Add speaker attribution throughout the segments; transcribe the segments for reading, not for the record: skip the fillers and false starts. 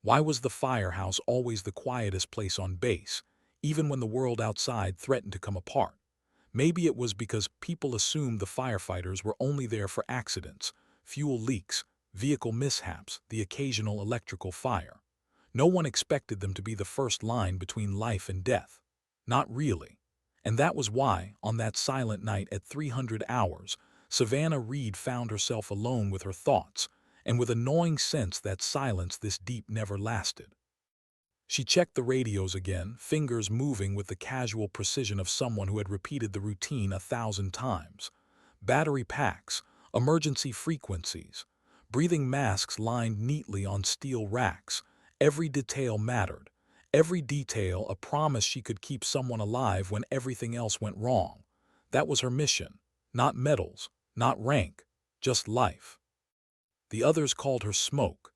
Speaker 1: Why was the firehouse always the quietest place on base, even when the world outside threatened to come apart? Maybe it was because people assumed the firefighters were only there for accidents, fuel leaks, vehicle mishaps, the occasional electrical fire. No one expected them to be the first line between life and death. Not really. And that was why, on that silent night at 300 hours, Savannah Reed found herself alone with her thoughts, and with a gnawing sense that silence this deep never lasted. She checked the radios again, fingers moving with the casual precision of someone who had repeated the routine 1,000 times. Battery packs, emergency frequencies, breathing masks lined neatly on steel racks. Every detail mattered. Every detail a promise she could keep someone alive when everything else went wrong. That was her mission. Not medals, not rank, just life. The others called her Smoke.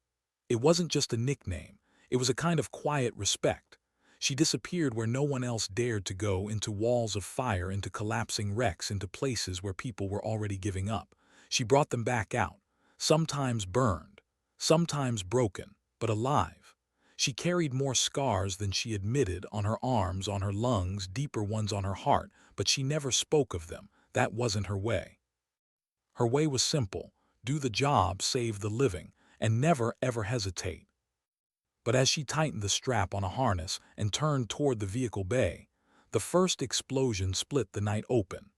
Speaker 1: It wasn't just a nickname. It was a kind of quiet respect. She disappeared where no one else dared to go, into walls of fire, into collapsing wrecks, into places where people were already giving up. She brought them back out, sometimes burned, sometimes broken, but alive. She carried more scars than she admitted, on her arms, on her lungs, deeper ones on her heart, but she never spoke of them. That wasn't her way. Her way was simple: do the job, save the living, and never ever hesitate. But as she tightened the strap on a harness and turned toward the vehicle bay, the first explosion split the night open.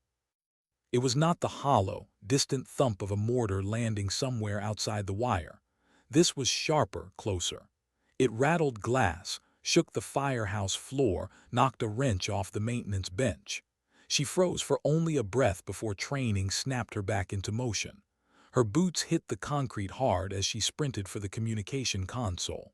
Speaker 1: It was not the hollow, distant thump of a mortar landing somewhere outside the wire. This was sharper, closer. It rattled glass, shook the firehouse floor, knocked a wrench off the maintenance bench. She froze for only a breath before training snapped her back into motion. Her boots hit the concrete hard as she sprinted for the communication console.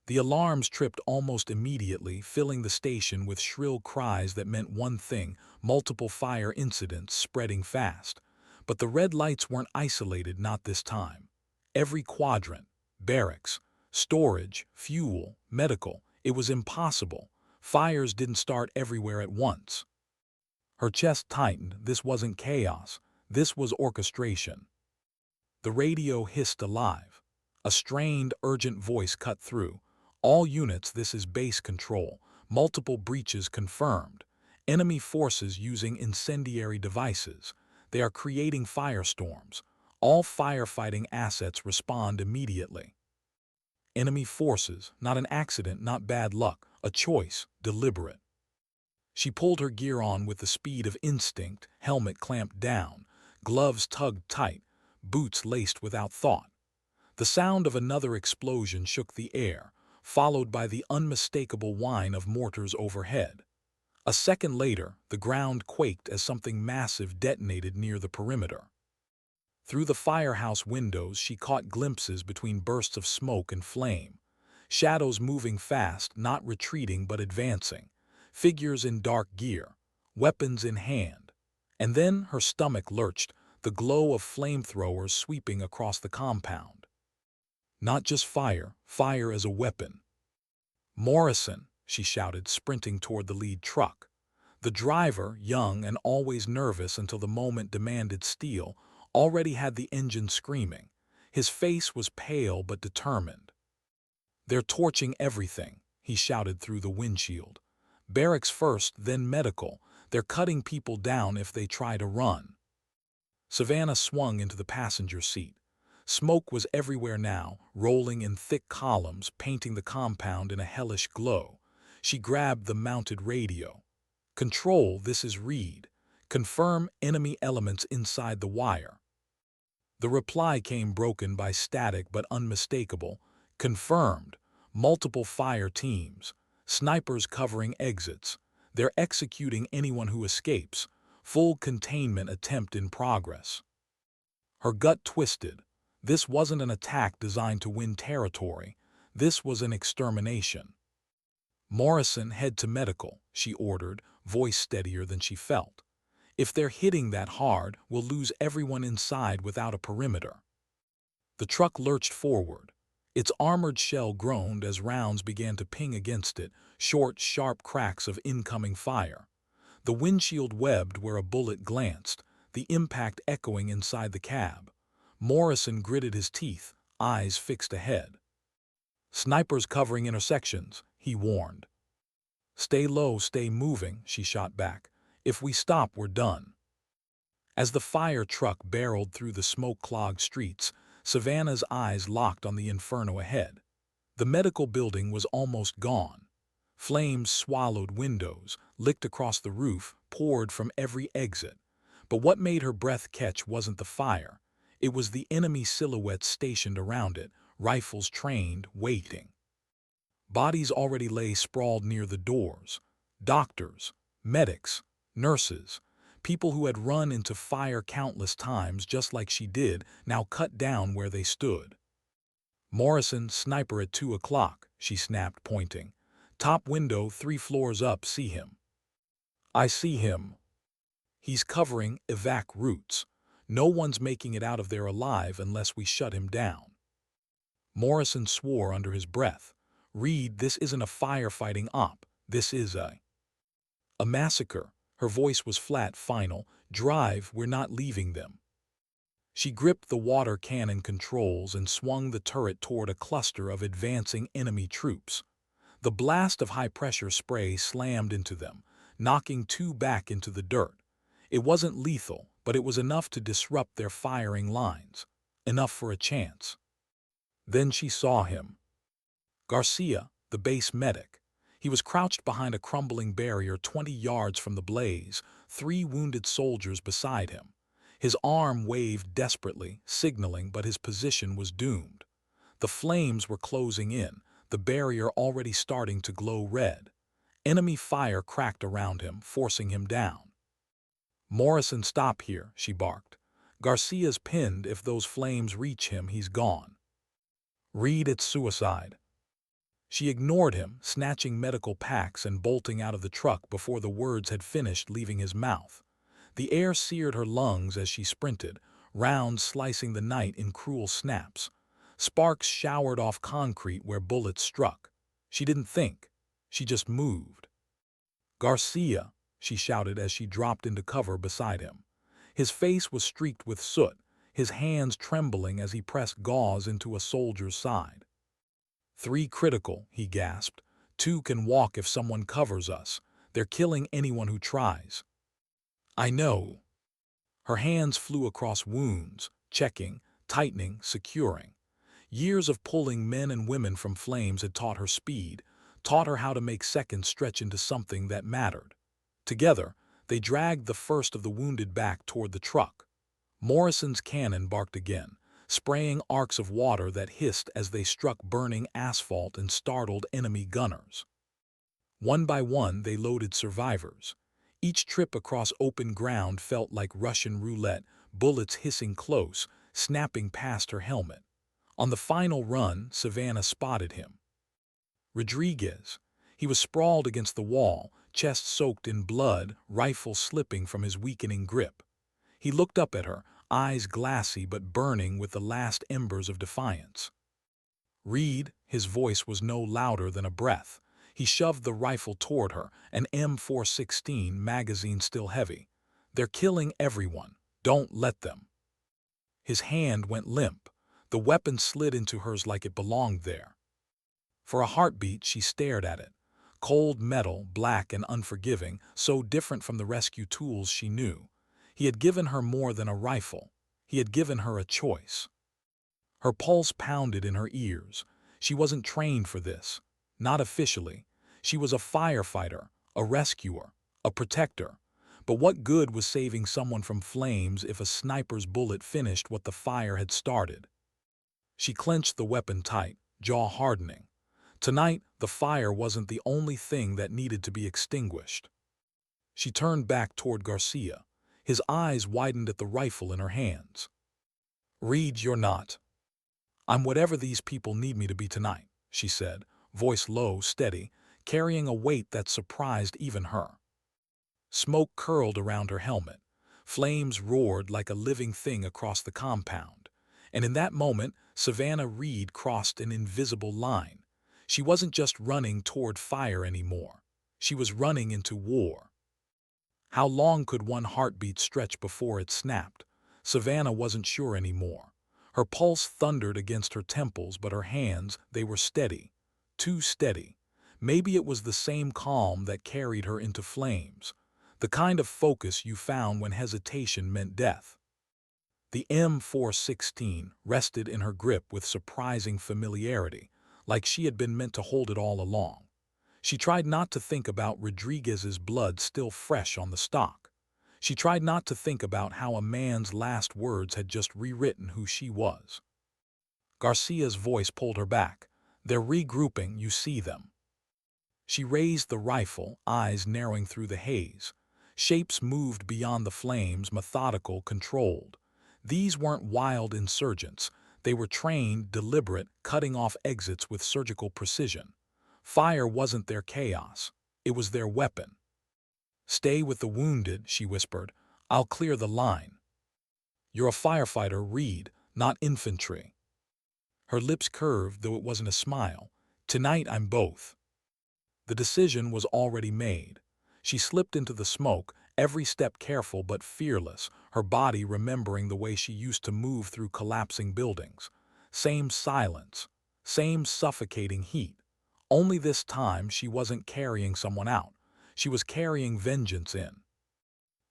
Speaker 1: The alarms tripped almost immediately, filling the station with shrill cries that meant one thing: multiple fire incidents spreading fast. But the red lights weren't isolated, not this time. Every quadrant, barracks, storage, fuel, medical, it was impossible. Fires didn't start everywhere at once. Her chest tightened. This wasn't chaos. This was orchestration. The radio hissed alive. A strained, urgent voice cut through. All units, this is base control. Multiple breaches confirmed. Enemy forces using incendiary devices. They are creating firestorms. All firefighting assets respond immediately. Enemy forces, not an accident, not bad luck, a choice, deliberate. She pulled her gear on with the speed of instinct, helmet clamped down, gloves tugged tight, boots laced without thought. The sound of another explosion shook the air, followed by the unmistakable whine of mortars overhead. A second later, the ground quaked as something massive detonated near the perimeter. Through the firehouse windows she caught glimpses between bursts of smoke and flame. Shadows moving fast, not retreating but advancing. Figures in dark gear, weapons in hand. And then her stomach lurched, the glow of flamethrowers sweeping across the compound. Not just fire, fire as a weapon. "Morrison!" she shouted, sprinting toward the lead truck. The driver, young and always nervous until the moment demanded steel, already had the engine screaming. His face was pale but determined. "They're torching everything," he shouted through the windshield. "Barracks first, then medical. They're cutting people down if they try to run." Savannah swung into the passenger seat. Smoke was everywhere now, rolling in thick columns, painting the compound in a hellish glow. She grabbed the mounted radio. "Control, this is Reed. Confirm enemy elements inside the wire." The reply came broken by static but unmistakable. "Confirmed. Multiple fire teams. Snipers covering exits. They're executing anyone who escapes. Full containment attempt in progress." Her gut twisted. This wasn't an attack designed to win territory. This was an extermination. "Morrison, head to medical," she ordered, voice steadier than she felt. "If they're hitting that hard, we'll lose everyone inside without a perimeter." The truck lurched forward. Its armored shell groaned as rounds began to ping against it, short, sharp cracks of incoming fire. The windshield webbed where a bullet glanced, the impact echoing inside the cab. Morrison gritted his teeth, eyes fixed ahead. Snipers covering intersections, he warned. Stay low, stay moving, she shot back. If we stop, we're done. As the fire truck barreled through the smoke-clogged streets, Savannah's eyes locked on the inferno ahead. The medical building was almost gone. Flames swallowed windows, licked across the roof, poured from every exit. But what made her breath catch wasn't the fire. It was the enemy silhouettes stationed around it, rifles trained, waiting. Bodies already lay sprawled near the doors. Doctors, medics, nurses, people who had run into fire countless times just like she did, now cut down where they stood. Morrison, sniper at 2 o'clock, she snapped, pointing. Top window 3 floors up, see him. I see him. He's covering evac routes. No one's making it out of there alive unless we shut him down. Morrison swore under his breath. Reed, this isn't a firefighting op. This is a massacre. Her voice was flat, final. Drive, we're not leaving them. She gripped the water cannon controls and swung the turret toward a cluster of advancing enemy troops. The blast of high-pressure spray slammed into them, knocking 2 back into the dirt. It wasn't lethal, but it was enough to disrupt their firing lines. Enough for a chance. Then she saw him. Garcia, the base medic. He was crouched behind a crumbling barrier 20 yards from the blaze, 3 wounded soldiers beside him. His arm waved desperately, signaling, but his position was doomed. The flames were closing in, the barrier already starting to glow red. Enemy fire cracked around him, forcing him down. Morrison, stop here, she barked. Garcia's pinned. If those flames reach him, he's gone. Reed, it's suicide. She ignored him, snatching medical packs and bolting out of the truck before the words had finished leaving his mouth. The air seared her lungs as she sprinted, rounds slicing the night in cruel snaps. Sparks showered off concrete where bullets struck. She didn't think. She just moved. Garcia, she shouted as she dropped into cover beside him. His face was streaked with soot, his hands trembling as he pressed gauze into a soldier's side. 3 critical, he gasped. 2 can walk if someone covers us. They're killing anyone who tries. I know. Her hands flew across wounds, checking, tightening, securing. Years of pulling men and women from flames had taught her speed, taught her how to make seconds stretch into something that mattered. Together, they dragged the first of the wounded back toward the truck. Morrison's cannon barked again, spraying arcs of water that hissed as they struck burning asphalt and startled enemy gunners. One by one, they loaded survivors. Each trip across open ground felt like Russian roulette, bullets hissing close, snapping past her helmet. On the final run, Savannah spotted him. Rodriguez. He was sprawled against the wall, chest soaked in blood, rifle slipping from his weakening grip. He looked up at her, eyes glassy but burning with the last embers of defiance. Reed, his voice was no louder than a breath. He shoved the rifle toward her, an M416 magazine still heavy. They're killing everyone. Don't let them. His hand went limp. The weapon slid into hers like it belonged there. For a heartbeat, she stared at it. Cold metal, black and unforgiving, so different from the rescue tools she knew. He had given her more than a rifle. He had given her a choice. Her pulse pounded in her ears. She wasn't trained for this. Not officially. She was a firefighter, a rescuer, a protector. But what good was saving someone from flames if a sniper's bullet finished what the fire had started? She clenched the weapon tight, jaw hardening. Tonight, the fire wasn't the only thing that needed to be extinguished. She turned back toward Garcia. His eyes widened at the rifle in her hands. Reed, you're not. I'm whatever these people need me to be tonight, she said, voice low, steady, carrying a weight that surprised even her. Smoke curled around her helmet. Flames roared like a living thing across the compound. And in that moment, Savannah Reed crossed an invisible line. She wasn't just running toward fire anymore. She was running into war. How long could one heartbeat stretch before it snapped? Savannah wasn't sure anymore. Her pulse thundered against her temples, but her hands, they were steady. too steady. Maybe it was the same calm that carried her into flames, the kind of focus you found when hesitation meant death. The M416 rested in her grip with surprising familiarity, like she had been meant to hold it all along. She tried not to think about Rodriguez's blood still fresh on the stock. She tried not to think about how a man's last words had just rewritten who she was. Garcia's voice pulled her back. "They're regrouping, you see them." She raised the rifle, eyes narrowing through the haze. Shapes moved beyond the flames, methodical, controlled. These weren't wild insurgents. They were trained, deliberate, cutting off exits with surgical precision. Fire wasn't their chaos. It was their weapon. "Stay with the wounded," she whispered. "I'll clear the line." "You're a firefighter, Reed, not infantry." Her lips curved, though it wasn't a smile. "Tonight I'm both." The decision was already made. She slipped into the smoke, every step careful but fearless, her body remembering the way she used to move through collapsing buildings. Same silence, same suffocating heat. Only this time she wasn't carrying someone out. She was carrying vengeance in.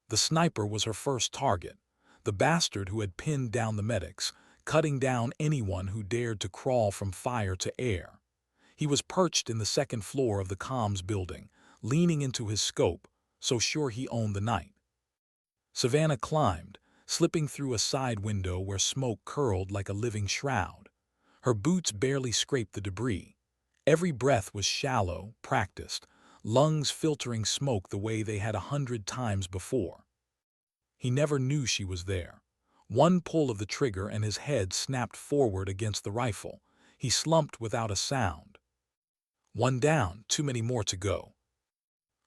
Speaker 1: The sniper was her first target, the bastard who had pinned down the medics, cutting down anyone who dared to crawl from fire to air. He was perched in the second floor of the comms building, leaning into his scope, so sure he owned the night. Savannah climbed, slipping through a side window where smoke curled like a living shroud. Her boots barely scraped the debris. Every breath was shallow, practiced, lungs filtering smoke the way they had 100 times before. He never knew she was there. One pull of the trigger and his head snapped forward against the rifle. He slumped without a sound. One down, too many more to go.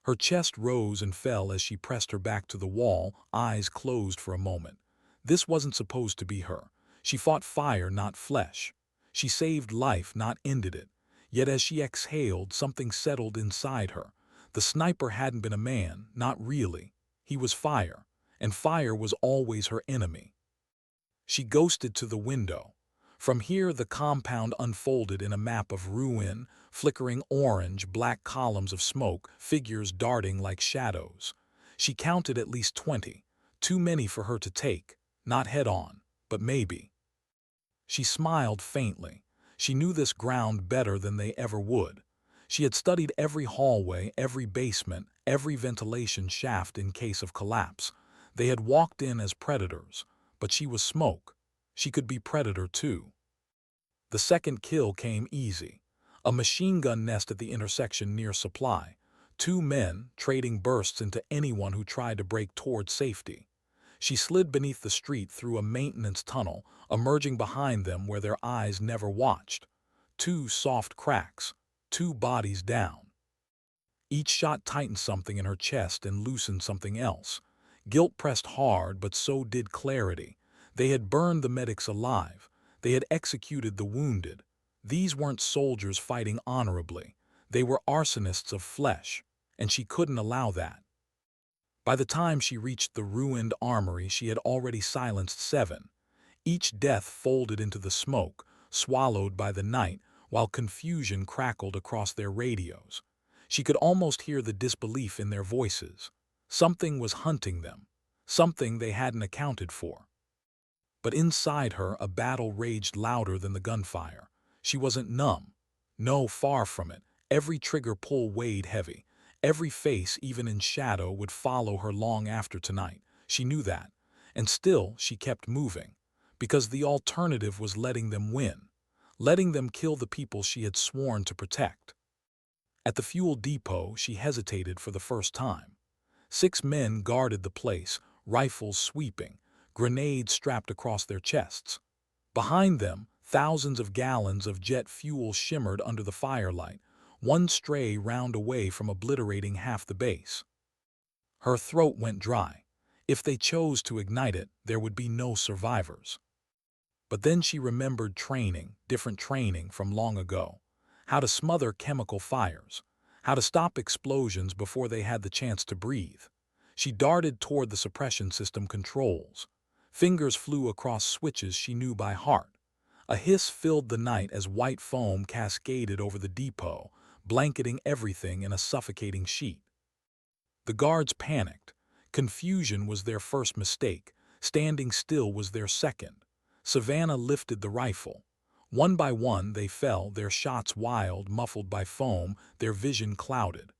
Speaker 1: Her chest rose and fell as she pressed her back to the wall, eyes closed for a moment. This wasn't supposed to be her. She fought fire, not flesh. She saved life, not ended it. Yet as she exhaled, something settled inside her. The sniper hadn't been a man, not really. He was fire, and fire was always her enemy. She ghosted to the window. From here the compound unfolded in a map of ruin, flickering orange, black columns of smoke, figures darting like shadows. She counted at least 20, too many for her to take, not head-on, but maybe. She smiled faintly. She knew this ground better than they ever would. She had studied every hallway, every basement, every ventilation shaft in case of collapse. They had walked in as predators, but she was smoke. She could be predator too. The second kill came easy. A machine gun nest at the intersection near Supply. 2 men trading bursts into anyone who tried to break toward safety. She slid beneath the street through a maintenance tunnel, emerging behind them where their eyes never watched. 2 soft cracks, 2 bodies down. Each shot tightened something in her chest and loosened something else. Guilt pressed hard, but so did clarity. They had burned the medics alive. They had executed the wounded. These weren't soldiers fighting honorably. They were arsonists of flesh, and she couldn't allow that. By the time she reached the ruined armory, she had already silenced 7. Each death folded into the smoke, swallowed by the night, while confusion crackled across their radios. She could almost hear the disbelief in their voices. Something was hunting them, something they hadn't accounted for. But inside her, a battle raged louder than the gunfire. She wasn't numb. No, far from it. Every trigger pull weighed heavy. Every face, even in shadow, would follow her long after tonight. She knew that. And still, she kept moving. Because the alternative was letting them win. Letting them kill the people she had sworn to protect. At the fuel depot, she hesitated for the first time. 6 men guarded the place, rifles sweeping, grenades strapped across their chests. Behind them, thousands of gallons of jet fuel shimmered under the firelight, one stray round away from obliterating half the base. Her throat went dry. If they chose to ignite it, there would be no survivors. But then she remembered training, different training from long ago. How to smother chemical fires. How to stop explosions before they had the chance to breathe. She darted toward the suppression system controls. Fingers flew across switches she knew by heart. A hiss filled the night as white foam cascaded over the depot, blanketing everything in a suffocating sheet. The guards panicked. Confusion was their first mistake. Standing still was their second. Savannah lifted the rifle. One by one they fell, their shots wild, muffled by foam, their vision clouded.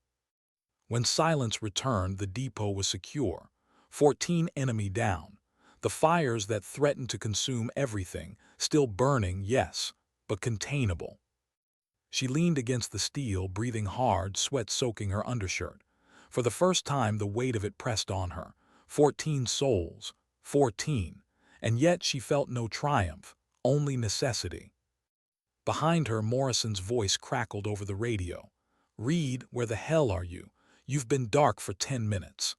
Speaker 1: When silence returned, the depot was secure. 14 enemy down. The fires that threatened to consume everything, still burning, yes, but containable. She leaned against the steel, breathing hard, sweat soaking her undershirt. For the first time, the weight of it pressed on her. 14 souls. 14. And yet she felt no triumph, only necessity. Behind her, Morrison's voice crackled over the radio. "Reed, where the hell are you? You've been dark for 10 minutes."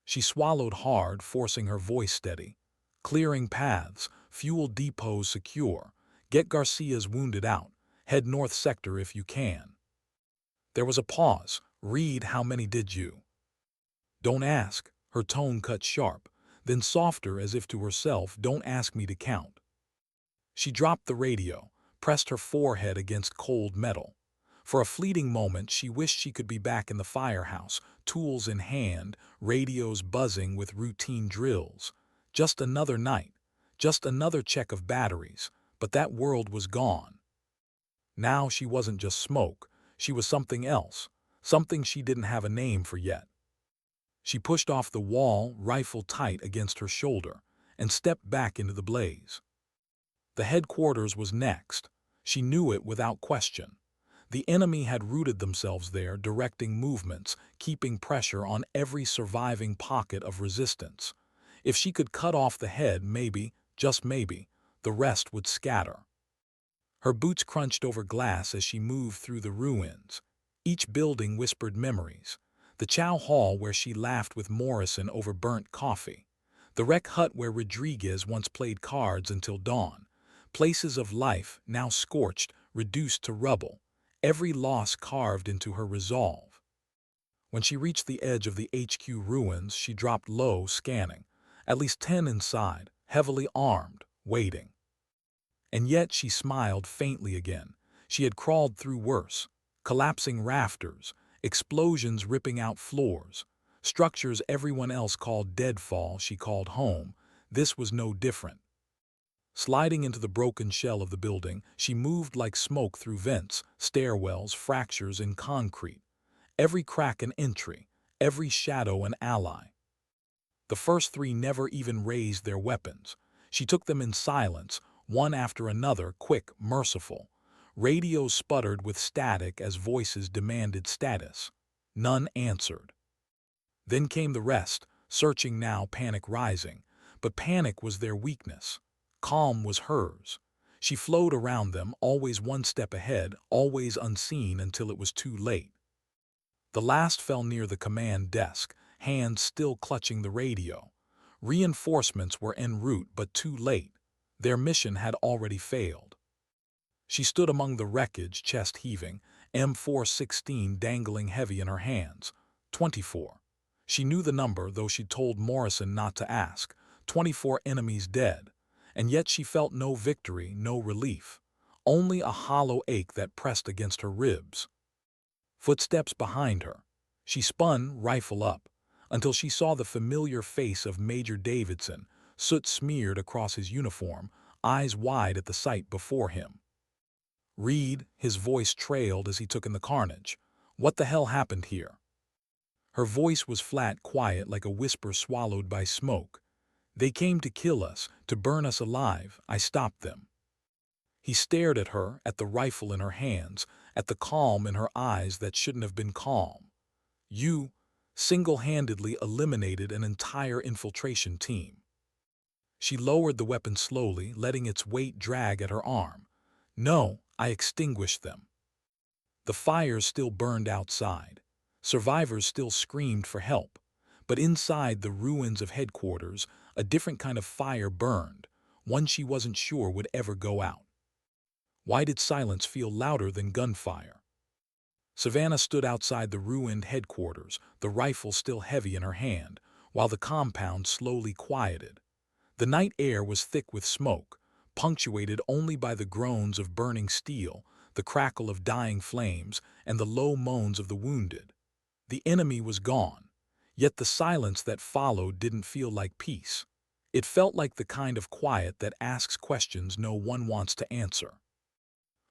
Speaker 1: She swallowed hard, forcing her voice steady. "Clearing paths, fuel depots secure. Get Garcia's wounded out. Head north sector if you can." There was a pause. "Reed, how many did you?" "Don't ask." Her tone cut sharp, then softer as if to herself. "Don't ask me to count." She dropped the radio, pressed her forehead against cold metal. For a fleeting moment she wished she could be back in the firehouse, tools in hand, radios buzzing with routine drills. Just another night, just another check of batteries, but that world was gone. Now she wasn't just smoke, she was something else, something she didn't have a name for yet. She pushed off the wall, rifle tight against her shoulder, and stepped back into the blaze. The headquarters was next. She knew it without question. The enemy had rooted themselves there, directing movements, keeping pressure on every surviving pocket of resistance. If she could cut off the head, maybe, just maybe, the rest would scatter. Her boots crunched over glass as she moved through the ruins. Each building whispered memories. The chow hall where she laughed with Morrison over burnt coffee. The rec hut where Rodriguez once played cards until dawn. Places of life, now scorched, reduced to rubble. Every loss carved into her resolve. When she reached the edge of the HQ ruins, she dropped low, scanning. At least 10 inside, heavily armed, waiting. And yet she smiled faintly again. She had crawled through worse. Collapsing rafters, explosions ripping out floors, structures everyone else called deadfall she called home. This was no different. Sliding into the broken shell of the building, she moved like smoke through vents, stairwells, fractures in concrete. Every crack an entry, every shadow an ally. The first 3 never even raised their weapons. She took them in silence, one after another, quick, merciful. Radios sputtered with static as voices demanded status. None answered. Then came the rest, searching now, panic rising. But panic was their weakness. Calm was hers. She flowed around them, always one step ahead, always unseen until it was too late. The last fell near the command desk, hands still clutching the radio. Reinforcements were en route, but too late. Their mission had already failed. She stood among the wreckage, chest heaving, M416 dangling heavy in her hands. 24. She knew the number, though she'd told Morrison not to ask. 24 enemies dead. And yet she felt no victory, no relief. Only a hollow ache that pressed against her ribs. Footsteps behind her. She spun, rifle up, until she saw the familiar face of Major Davidson, soot smeared across his uniform, eyes wide at the sight before him. "Reed," his voice trailed as he took in the carnage. "What the hell happened here?" Her voice was flat, quiet, like a whisper swallowed by smoke. "They came to kill us, to burn us alive. I stopped them." He stared at her, at the rifle in her hands, at the calm in her eyes that shouldn't have been calm. "You single-handedly eliminated an entire infiltration team." She lowered the weapon slowly, letting its weight drag at her arm. "No, I extinguished them." The fires still burned outside. Survivors still screamed for help. But inside the ruins of headquarters, a different kind of fire burned, one she wasn't sure would ever go out. Why did silence feel louder than gunfire? Savannah stood outside the ruined headquarters, the rifle still heavy in her hand, while the compound slowly quieted. The night air was thick with smoke, punctuated only by the groans of burning steel, the crackle of dying flames, and the low moans of the wounded. The enemy was gone, yet the silence that followed didn't feel like peace. It felt like the kind of quiet that asks questions no one wants to answer.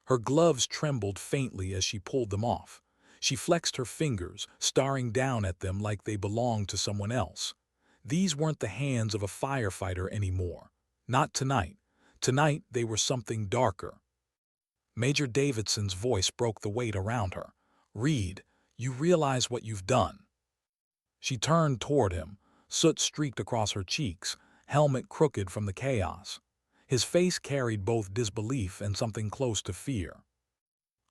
Speaker 1: Her gloves trembled faintly as she pulled them off. She flexed her fingers, staring down at them like they belonged to someone else. These weren't the hands of a firefighter anymore. Not tonight. Tonight they were something darker. Major Davidson's voice broke the weight around her. "Reed, you realize what you've done." She turned toward him, soot streaked across her cheeks, helmet crooked from the chaos. His face carried both disbelief and something close to fear.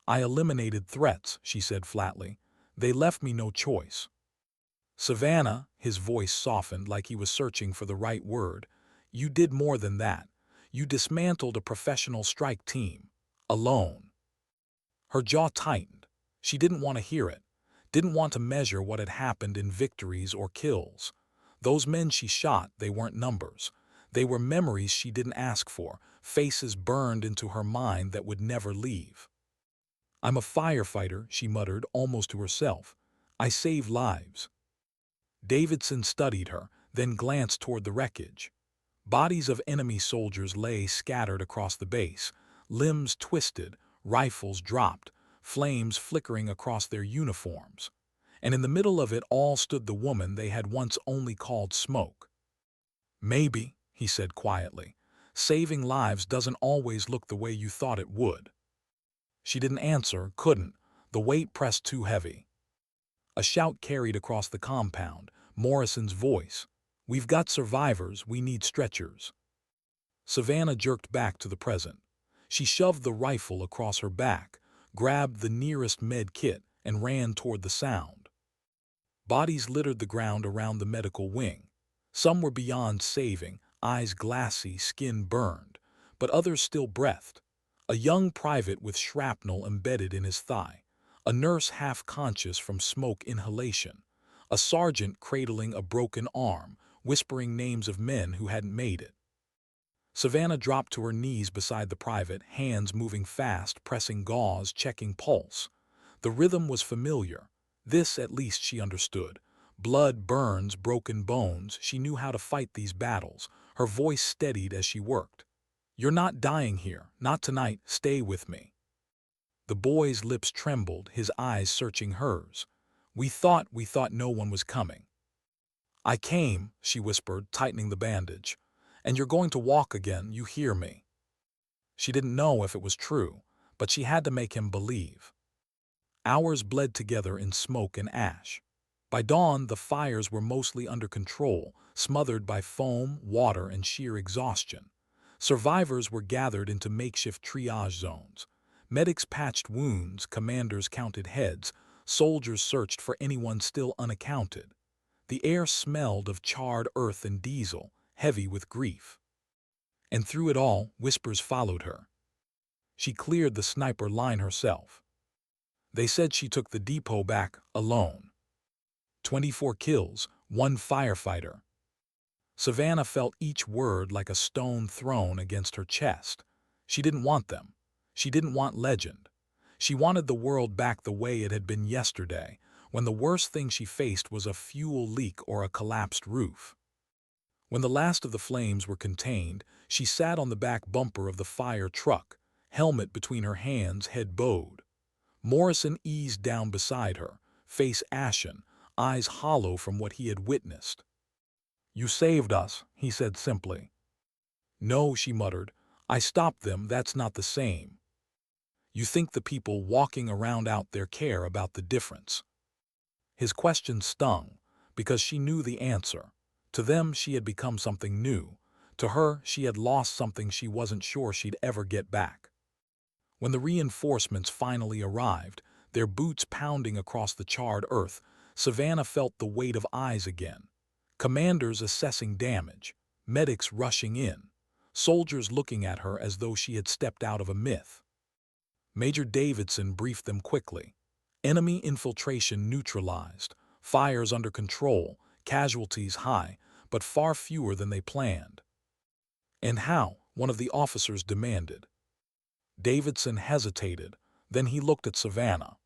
Speaker 1: "I eliminated threats," she said flatly. "They left me no choice." "Savannah," his voice softened like he was searching for the right word, "you did more than that. You dismantled a professional strike team. Alone." Her jaw tightened. She didn't want to hear it, didn't want to measure what had happened in victories or kills. Those men she shot, they weren't numbers. They were memories she didn't ask for, faces burned into her mind that would never leave. "I'm a firefighter," she muttered almost to herself. "I save lives." Davidson studied her, then glanced toward the wreckage. Bodies of enemy soldiers lay scattered across the base, limbs twisted, rifles dropped, flames flickering across their uniforms. And in the middle of it all stood the woman they had once only called Smoke. "Maybe," he said quietly, "saving lives doesn't always look the way you thought it would." She didn't answer, couldn't. The weight pressed too heavy. A shout carried across the compound, Morrison's voice. "We've got survivors, we need stretchers." Savannah jerked back to the present. She shoved the rifle across her back, grabbed the nearest med kit, and ran toward the sound. Bodies littered the ground around the medical wing. Some were beyond saving, eyes glassy, skin burned, but others still breathed. A young private with shrapnel embedded in his thigh, a nurse half-conscious from smoke inhalation, a sergeant cradling a broken arm, whispering names of men who hadn't made it. Savannah dropped to her knees beside the private, hands moving fast, pressing gauze, checking pulse. The rhythm was familiar. This, at least, she understood. Blood burns, broken bones. She knew how to fight these battles. Her voice steadied as she worked. "You're not dying here. Not tonight. Stay with me." The boy's lips trembled, his eyes searching hers. We thought no one was coming." "I came," she whispered, tightening the bandage. "And you're going to walk again, you hear me." She didn't know if it was true, but she had to make him believe. Hours bled together in smoke and ash. By dawn, the fires were mostly under control, smothered by foam, water, and sheer exhaustion. Survivors were gathered into makeshift triage zones. Medics patched wounds, commanders counted heads, soldiers searched for anyone still unaccounted. The air smelled of charred earth and diesel, heavy with grief. And through it all, whispers followed her. She cleared the sniper line herself. They said she took the depot back alone. 24 kills, 1 firefighter. Savannah felt each word like a stone thrown against her chest. She didn't want them. She didn't want legend. She wanted the world back the way it had been yesterday, when the worst thing she faced was a fuel leak or a collapsed roof. When the last of the flames were contained, she sat on the back bumper of the fire truck, helmet between her hands, head bowed. Morrison eased down beside her, face ashen, eyes hollow from what he had witnessed. "You saved us," he said simply. "No," she muttered. "I stopped them, that's not the same." "You think the people walking around out there care about the difference?" His question stung, because she knew the answer. To them she had become something new. To her she had lost something she wasn't sure she'd ever get back. When the reinforcements finally arrived, their boots pounding across the charred earth, Savannah felt the weight of eyes again. Commanders assessing damage, medics rushing in, soldiers looking at her as though she had stepped out of a myth. Major Davidson briefed them quickly. Enemy infiltration neutralized, fires under control, casualties high, but far fewer than they planned. "And how?" one of the officers demanded. Davidson hesitated, then he looked at Savannah.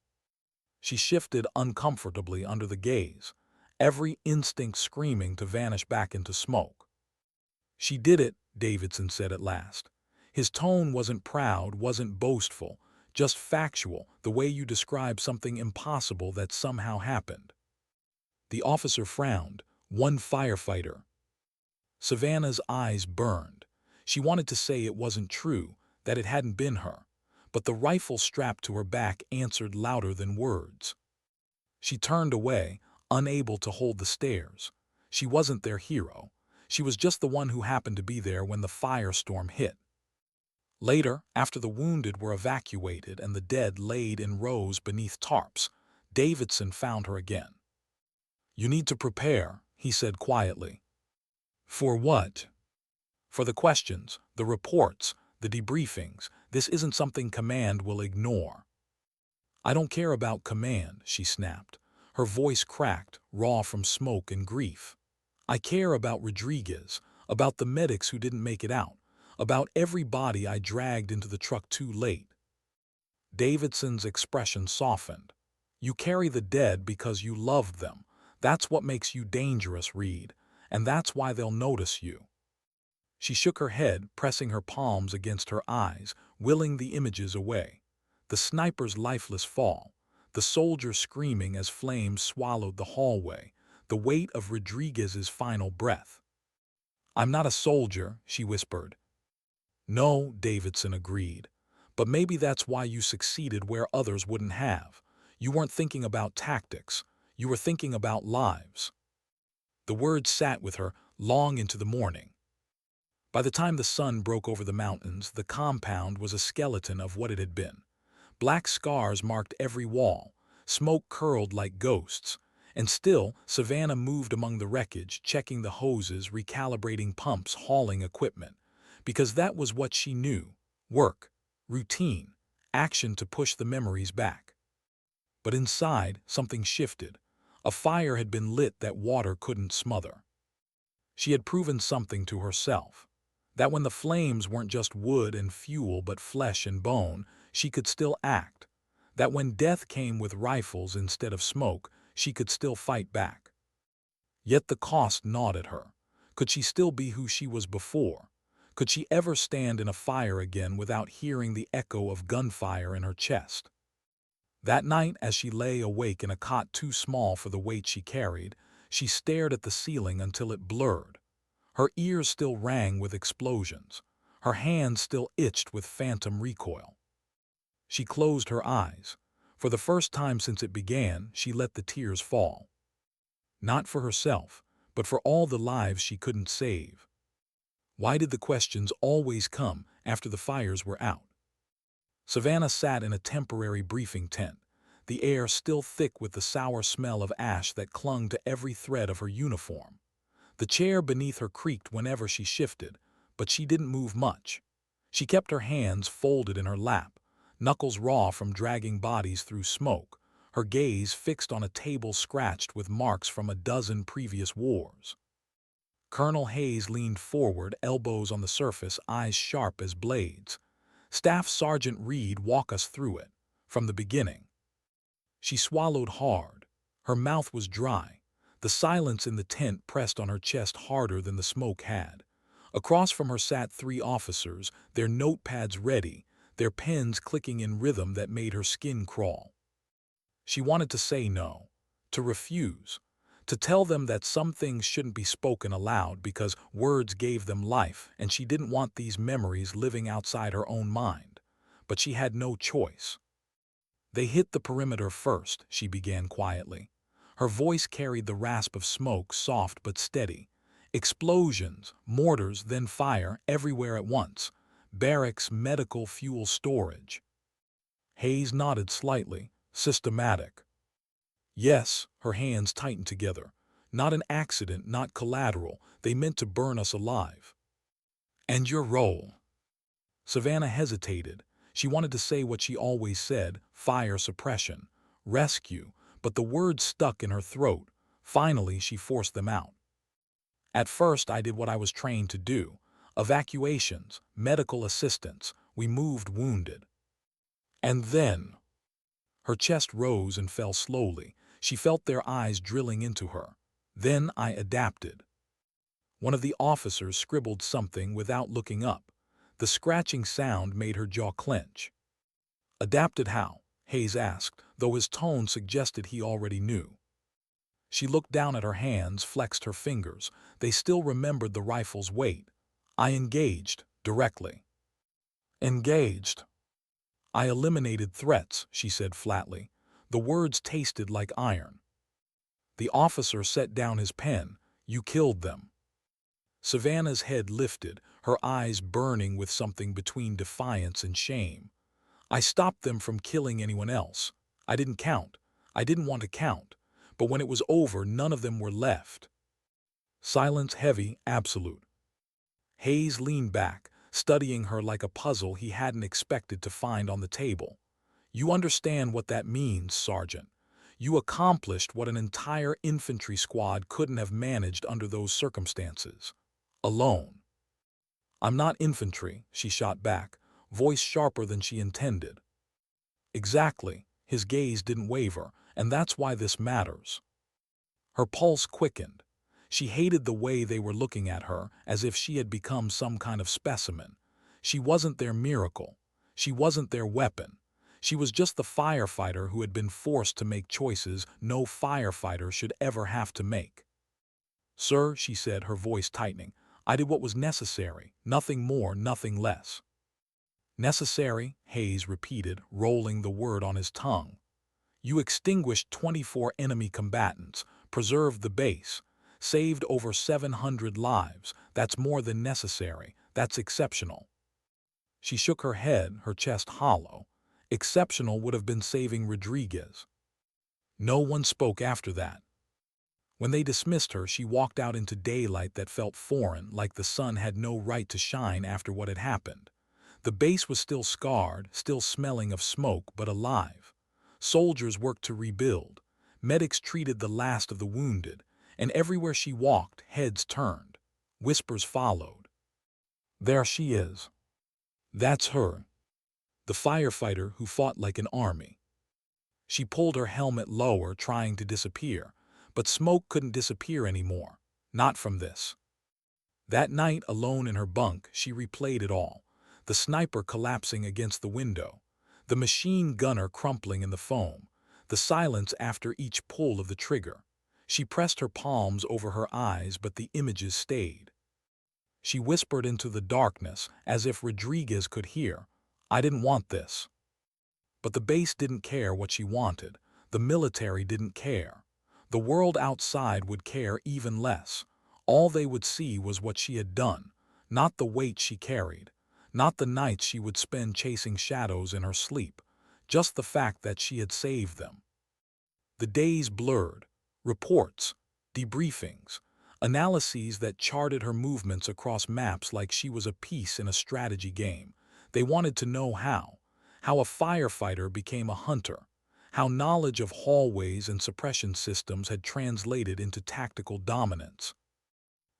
Speaker 1: She shifted uncomfortably under the gaze, every instinct screaming to vanish back into smoke. "She did it," Davidson said at last. His tone wasn't proud, wasn't boastful, just factual, the way you describe something impossible that somehow happened. The officer frowned. "One firefighter." Savannah's eyes burned. She wanted to say it wasn't true, that it hadn't been her, but the rifle strapped to her back answered louder than words. She turned away, unable to hold the stares. She wasn't their hero. She was just the one who happened to be there when the firestorm hit. Later, after the wounded were evacuated and the dead laid in rows beneath tarps, Davidson found her again. "You need to prepare," he said quietly. "For what?" "For the questions, the reports, the debriefings. This isn't something command will ignore." "I don't care about command," she snapped. Her voice cracked, raw from smoke and grief. "I care about Rodriguez, about the medics who didn't make it out, about every body I dragged into the truck too late." Davidson's expression softened. "You carry the dead because you loved them. That's what makes you dangerous, Reed, and that's why they'll notice you." She shook her head, pressing her palms against her eyes, willing the images away. The sniper's lifeless fall, the soldier screaming as flames swallowed the hallway, the weight of Rodriguez's final breath. "I'm not a soldier," she whispered. "No," Davidson agreed. "But maybe that's why you succeeded where others wouldn't have. You weren't thinking about tactics. You were thinking about lives." The words sat with her long into the morning. By the time the sun broke over the mountains, the compound was a skeleton of what it had been. Black scars marked every wall, smoke curled like ghosts, and still Savannah moved among the wreckage, checking the hoses, recalibrating pumps, hauling equipment. Because that was what she knew: work, routine, action to push the memories back. But inside, something shifted. A fire had been lit that water couldn't smother. She had proven something to herself, that when the flames weren't just wood and fuel but flesh and bone, she could still act, that when death came with rifles instead of smoke, she could still fight back. Yet the cost gnawed at her. Could she still be who she was before? Could she ever stand in a fire again without hearing the echo of gunfire in her chest? That night, as she lay awake in a cot too small for the weight she carried, she stared at the ceiling until it blurred. Her ears still rang with explosions. Her hands still itched with phantom recoil. She closed her eyes. For the first time since it began, she let the tears fall. Not for herself, but for all the lives she couldn't save. Why did the questions always come after the fires were out? Savannah sat in a temporary briefing tent, the air still thick with the sour smell of ash that clung to every thread of her uniform. The chair beneath her creaked whenever she shifted, but she didn't move much. She kept her hands folded in her lap, knuckles raw from dragging bodies through smoke, her gaze fixed on a table scratched with marks from a dozen previous wars. Colonel Haze leaned forward, elbows on the surface, eyes sharp as blades. "Staff Sergeant Reed, walk us through it, from the beginning." She swallowed hard. Her mouth was dry. The silence in the tent pressed on her chest harder than the smoke had. Across from her sat 3 officers, their notepads ready, their pens clicking in rhythm that made her skin crawl. She wanted to say no, to refuse, to tell them that some things shouldn't be spoken aloud because words gave them life, and she didn't want these memories living outside her own mind. But she had no choice. "They hit the perimeter first," she began quietly. Her voice carried the rasp of smoke, soft but steady. "Explosions, mortars, then fire, everywhere at once. Barracks, medical, fuel storage." Hayes nodded slightly. "Systematic." "Yes," her hands tightened together. "Not an accident, not collateral. They meant to burn us alive." "And your role?" Savannah hesitated. She wanted to say what she always said: fire suppression, rescue, but the words stuck in her throat. Finally, she forced them out. "At first, I did what I was trained to do. Evacuations, medical assistance, we moved wounded. And then, her chest rose and fell slowly. She felt their eyes drilling into her. Then I adapted. One of the officers scribbled something without looking up. The scratching sound made her jaw clench. Adapted how? Hayes asked, though his tone suggested he already knew. She looked down at her hands, flexed her fingers. They still remembered the rifle's weight. I engaged, directly. Engaged. I eliminated threats, she said flatly. The words tasted like iron. The officer set down his pen. You killed them. Savannah's head lifted, her eyes burning with something between defiance and shame. I stopped them from killing anyone else. I didn't count. I didn't want to count. But when it was over, none of them were left. Silence heavy, absolute. Hayes leaned back, studying her like a puzzle he hadn't expected to find on the table. You understand what that means, Sergeant. You accomplished what an entire infantry squad couldn't have managed under those circumstances. Alone. I'm not infantry, she shot back, voice sharper than she intended. Exactly, his gaze didn't waver, and that's why this matters. Her pulse quickened. She hated the way they were looking at her, as if she had become some kind of specimen. She wasn't their miracle. She wasn't their weapon. She was just the firefighter who had been forced to make choices no firefighter should ever have to make. Sir, she said, her voice tightening, I did what was necessary, nothing more, nothing less. Necessary, Hayes repeated, rolling the word on his tongue. You extinguished 24 enemy combatants, preserved the base, saved over 700 lives. That's more than necessary. That's exceptional. She shook her head, her chest hollow. Exceptional would have been saving Rodriguez. No one spoke after that. When they dismissed her, she walked out into daylight that felt foreign, like the sun had no right to shine after what had happened. The base was still scarred, still smelling of smoke, but alive. Soldiers worked to rebuild. Medics treated the last of the wounded, and everywhere she walked, heads turned. Whispers followed. There she is. That's her. The firefighter who fought like an army. She pulled her helmet lower, trying to disappear, but smoke couldn't disappear anymore. Not from this. That night, alone in her bunk, she replayed it all. The sniper collapsing against the window. The machine gunner crumpling in the foam. The silence after each pull of the trigger. She pressed her palms over her eyes, but the images stayed. She whispered into the darkness, as if Rodriguez could hear, I didn't want this. But the base didn't care what she wanted. The military didn't care. The world outside would care even less. All they would see was what she had done, not the weight she carried, not the nights she would spend chasing shadows in her sleep, just the fact that she had saved them. The days blurred. Reports, debriefings, analyses that charted her movements across maps like she was a piece in a strategy game. They wanted to know how a firefighter became a hunter, how knowledge of hallways and suppression systems had translated into tactical dominance.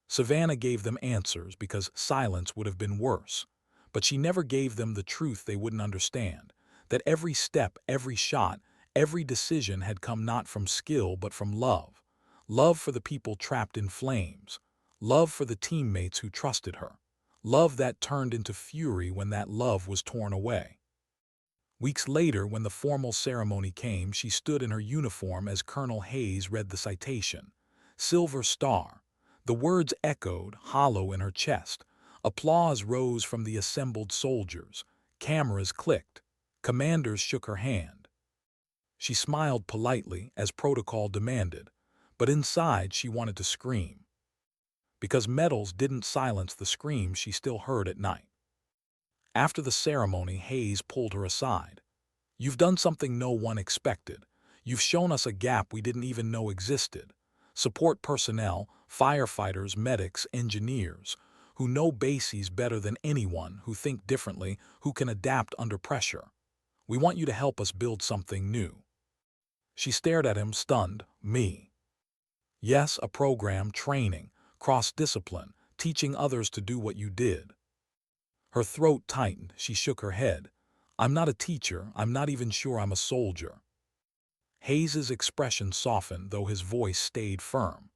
Speaker 1: Savannah gave them answers because silence would have been worse, but she never gave them the truth they wouldn't understand, that every step, every shot, every decision had come not from skill but from love. Love for the people trapped in flames. Love for the teammates who trusted her. Love that turned into fury when that love was torn away. Weeks later, when the formal ceremony came, she stood in her uniform as Colonel Hayes read the citation. Silver Star. The words echoed, hollow in her chest. Applause rose from the assembled soldiers. Cameras clicked. Commanders shook her hand. She smiled politely, as protocol demanded, but inside she wanted to scream. Because medals didn't silence the screams she still heard at night. After the ceremony, Hayes pulled her aside. You've done something no one expected. You've shown us a gap we didn't even know existed. Support personnel, firefighters, medics, engineers, who know bases better than anyone, who think differently, who can adapt under pressure. We want you to help us build something new. She stared at him, stunned. Me. Yes, a program, training, cross-discipline, teaching others to do what you did. Her throat tightened. She shook her head. I'm not a teacher. I'm not even sure I'm a soldier. Haze's expression softened, though his voice stayed firm.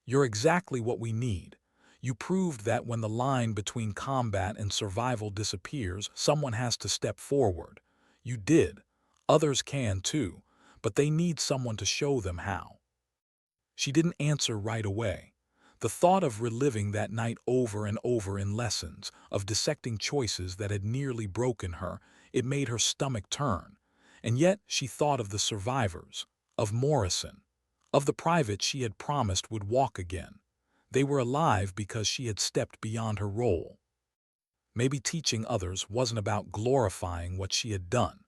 Speaker 1: You're exactly what we need. You proved that when the line between combat and survival disappears, someone has to step forward. You did. Others can too, but they need someone to show them how. She didn't answer right away. The thought of reliving that night over and over in lessons, of dissecting choices that had nearly broken her, it made her stomach turn. And yet she thought of the survivors, of Morrison, of the private she had promised would walk again. They were alive because she had stepped beyond her role. Maybe teaching others wasn't about glorifying what she had done.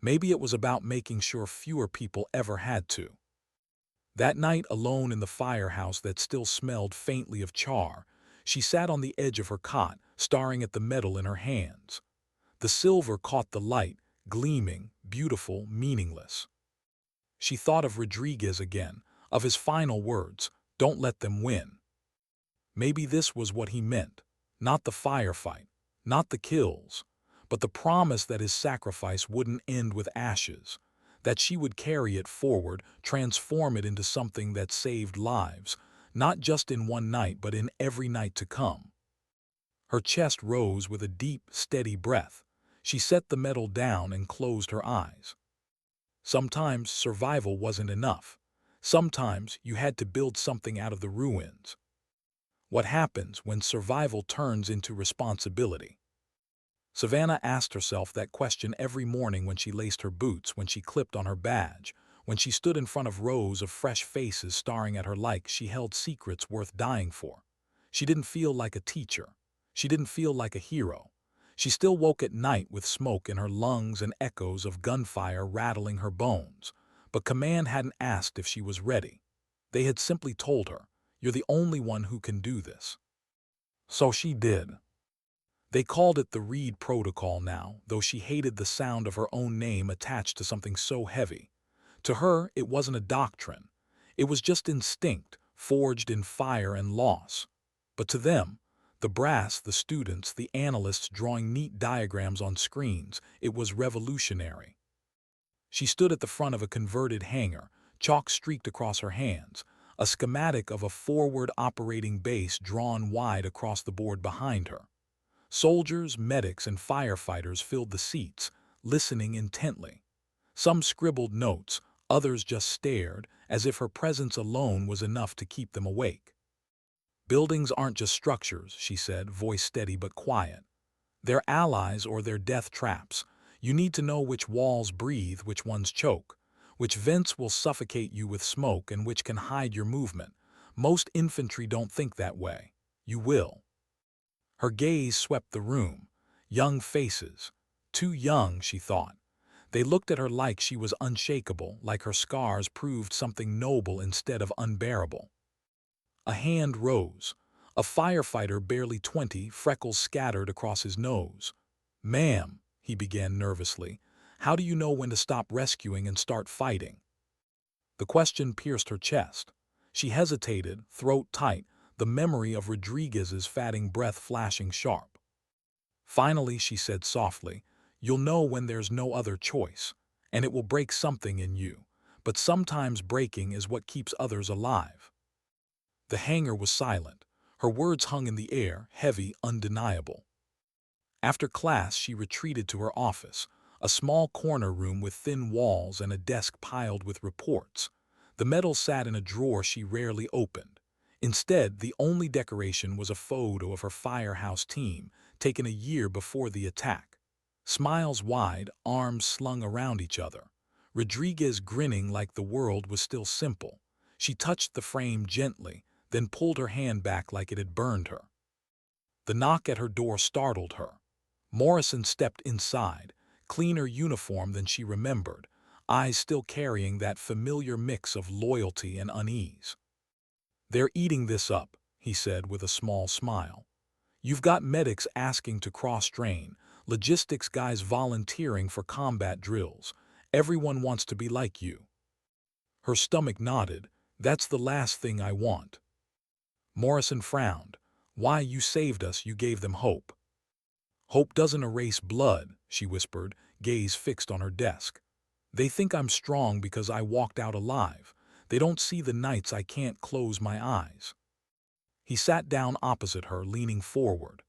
Speaker 1: Maybe it was about making sure fewer people ever had to. That night, alone in the firehouse that still smelled faintly of char, she sat on the edge of her cot, staring at the metal in her hands. The silver caught the light, gleaming, beautiful, meaningless. She thought of Rodriguez again, of his final words, "Don't let them win." Maybe this was what he meant. Not the firefight, not the kills, but the promise that his sacrifice wouldn't end with ashes, that she would carry it forward, transform it into something that saved lives, not just in one night but in every night to come. Her chest rose with a deep, steady breath. She set the metal down and closed her eyes. Sometimes survival wasn't enough. Sometimes you had to build something out of the ruins. What happens when survival turns into responsibility? Savannah asked herself that question every morning when she laced her boots, when she clipped on her badge, when she stood in front of rows of fresh faces staring at her like she held secrets worth dying for. She didn't feel like a teacher. She didn't feel like a hero. She still woke at night with smoke in her lungs and echoes of gunfire rattling her bones. But command hadn't asked if she was ready. They had simply told her, "You're the only one who can do this." So she did. They called it the Reed Protocol now, though she hated the sound of her own name attached to something so heavy. To her, it wasn't a doctrine. It was just instinct, forged in fire and loss. But to them, the brass, the students, the analysts drawing neat diagrams on screens, it was revolutionary. She stood at the front of a converted hangar, chalk streaked across her hands, a schematic of a forward operating base drawn wide across the board behind her. Soldiers, medics, and firefighters filled the seats, listening intently. Some scribbled notes, others just stared, as if her presence alone was enough to keep them awake. "Buildings aren't just structures," she said, voice steady but quiet. "They're allies or they're death traps. You need to know which walls breathe, which ones choke, which vents will suffocate you with smoke and which can hide your movement. Most infantry don't think that way. You will." Her gaze swept the room. Young faces. Too young, she thought. They looked at her like she was unshakable, like her scars proved something noble instead of unbearable. A hand rose. A firefighter barely 20, freckles scattered across his nose. "Ma'am," he began nervously, "how do you know when to stop rescuing and start fighting?" The question pierced her chest. She hesitated, throat tight, the memory of Rodriguez's fatting breath flashing sharp. Finally, she said softly, "You'll know when there's no other choice, and it will break something in you. But sometimes breaking is what keeps others alive." The hangar was silent. Her words hung in the air, heavy, undeniable. After class, she retreated to her office, a small corner room with thin walls and a desk piled with reports. The medal sat in a drawer she rarely opened. Instead, the only decoration was a photo of her firehouse team, taken a year before the attack. Smiles wide, arms slung around each other. Rodriguez grinning like the world was still simple. She touched the frame gently, then pulled her hand back like it had burned her. The knock at her door startled her. Morrison stepped inside, cleaner uniform than she remembered, eyes still carrying that familiar mix of loyalty and unease. "They're eating this up," he said with a small smile. "You've got medics asking to cross-train, logistics guys volunteering for combat drills. Everyone wants to be like you." Her stomach nodded. "That's the last thing I want." Morrison frowned. Why, you saved us, you gave them hope. Hope doesn't erase blood, she whispered, gaze fixed on her desk. They think I'm strong because I walked out alive. They don't see the nights I can't close my eyes. He sat down opposite her, leaning forward.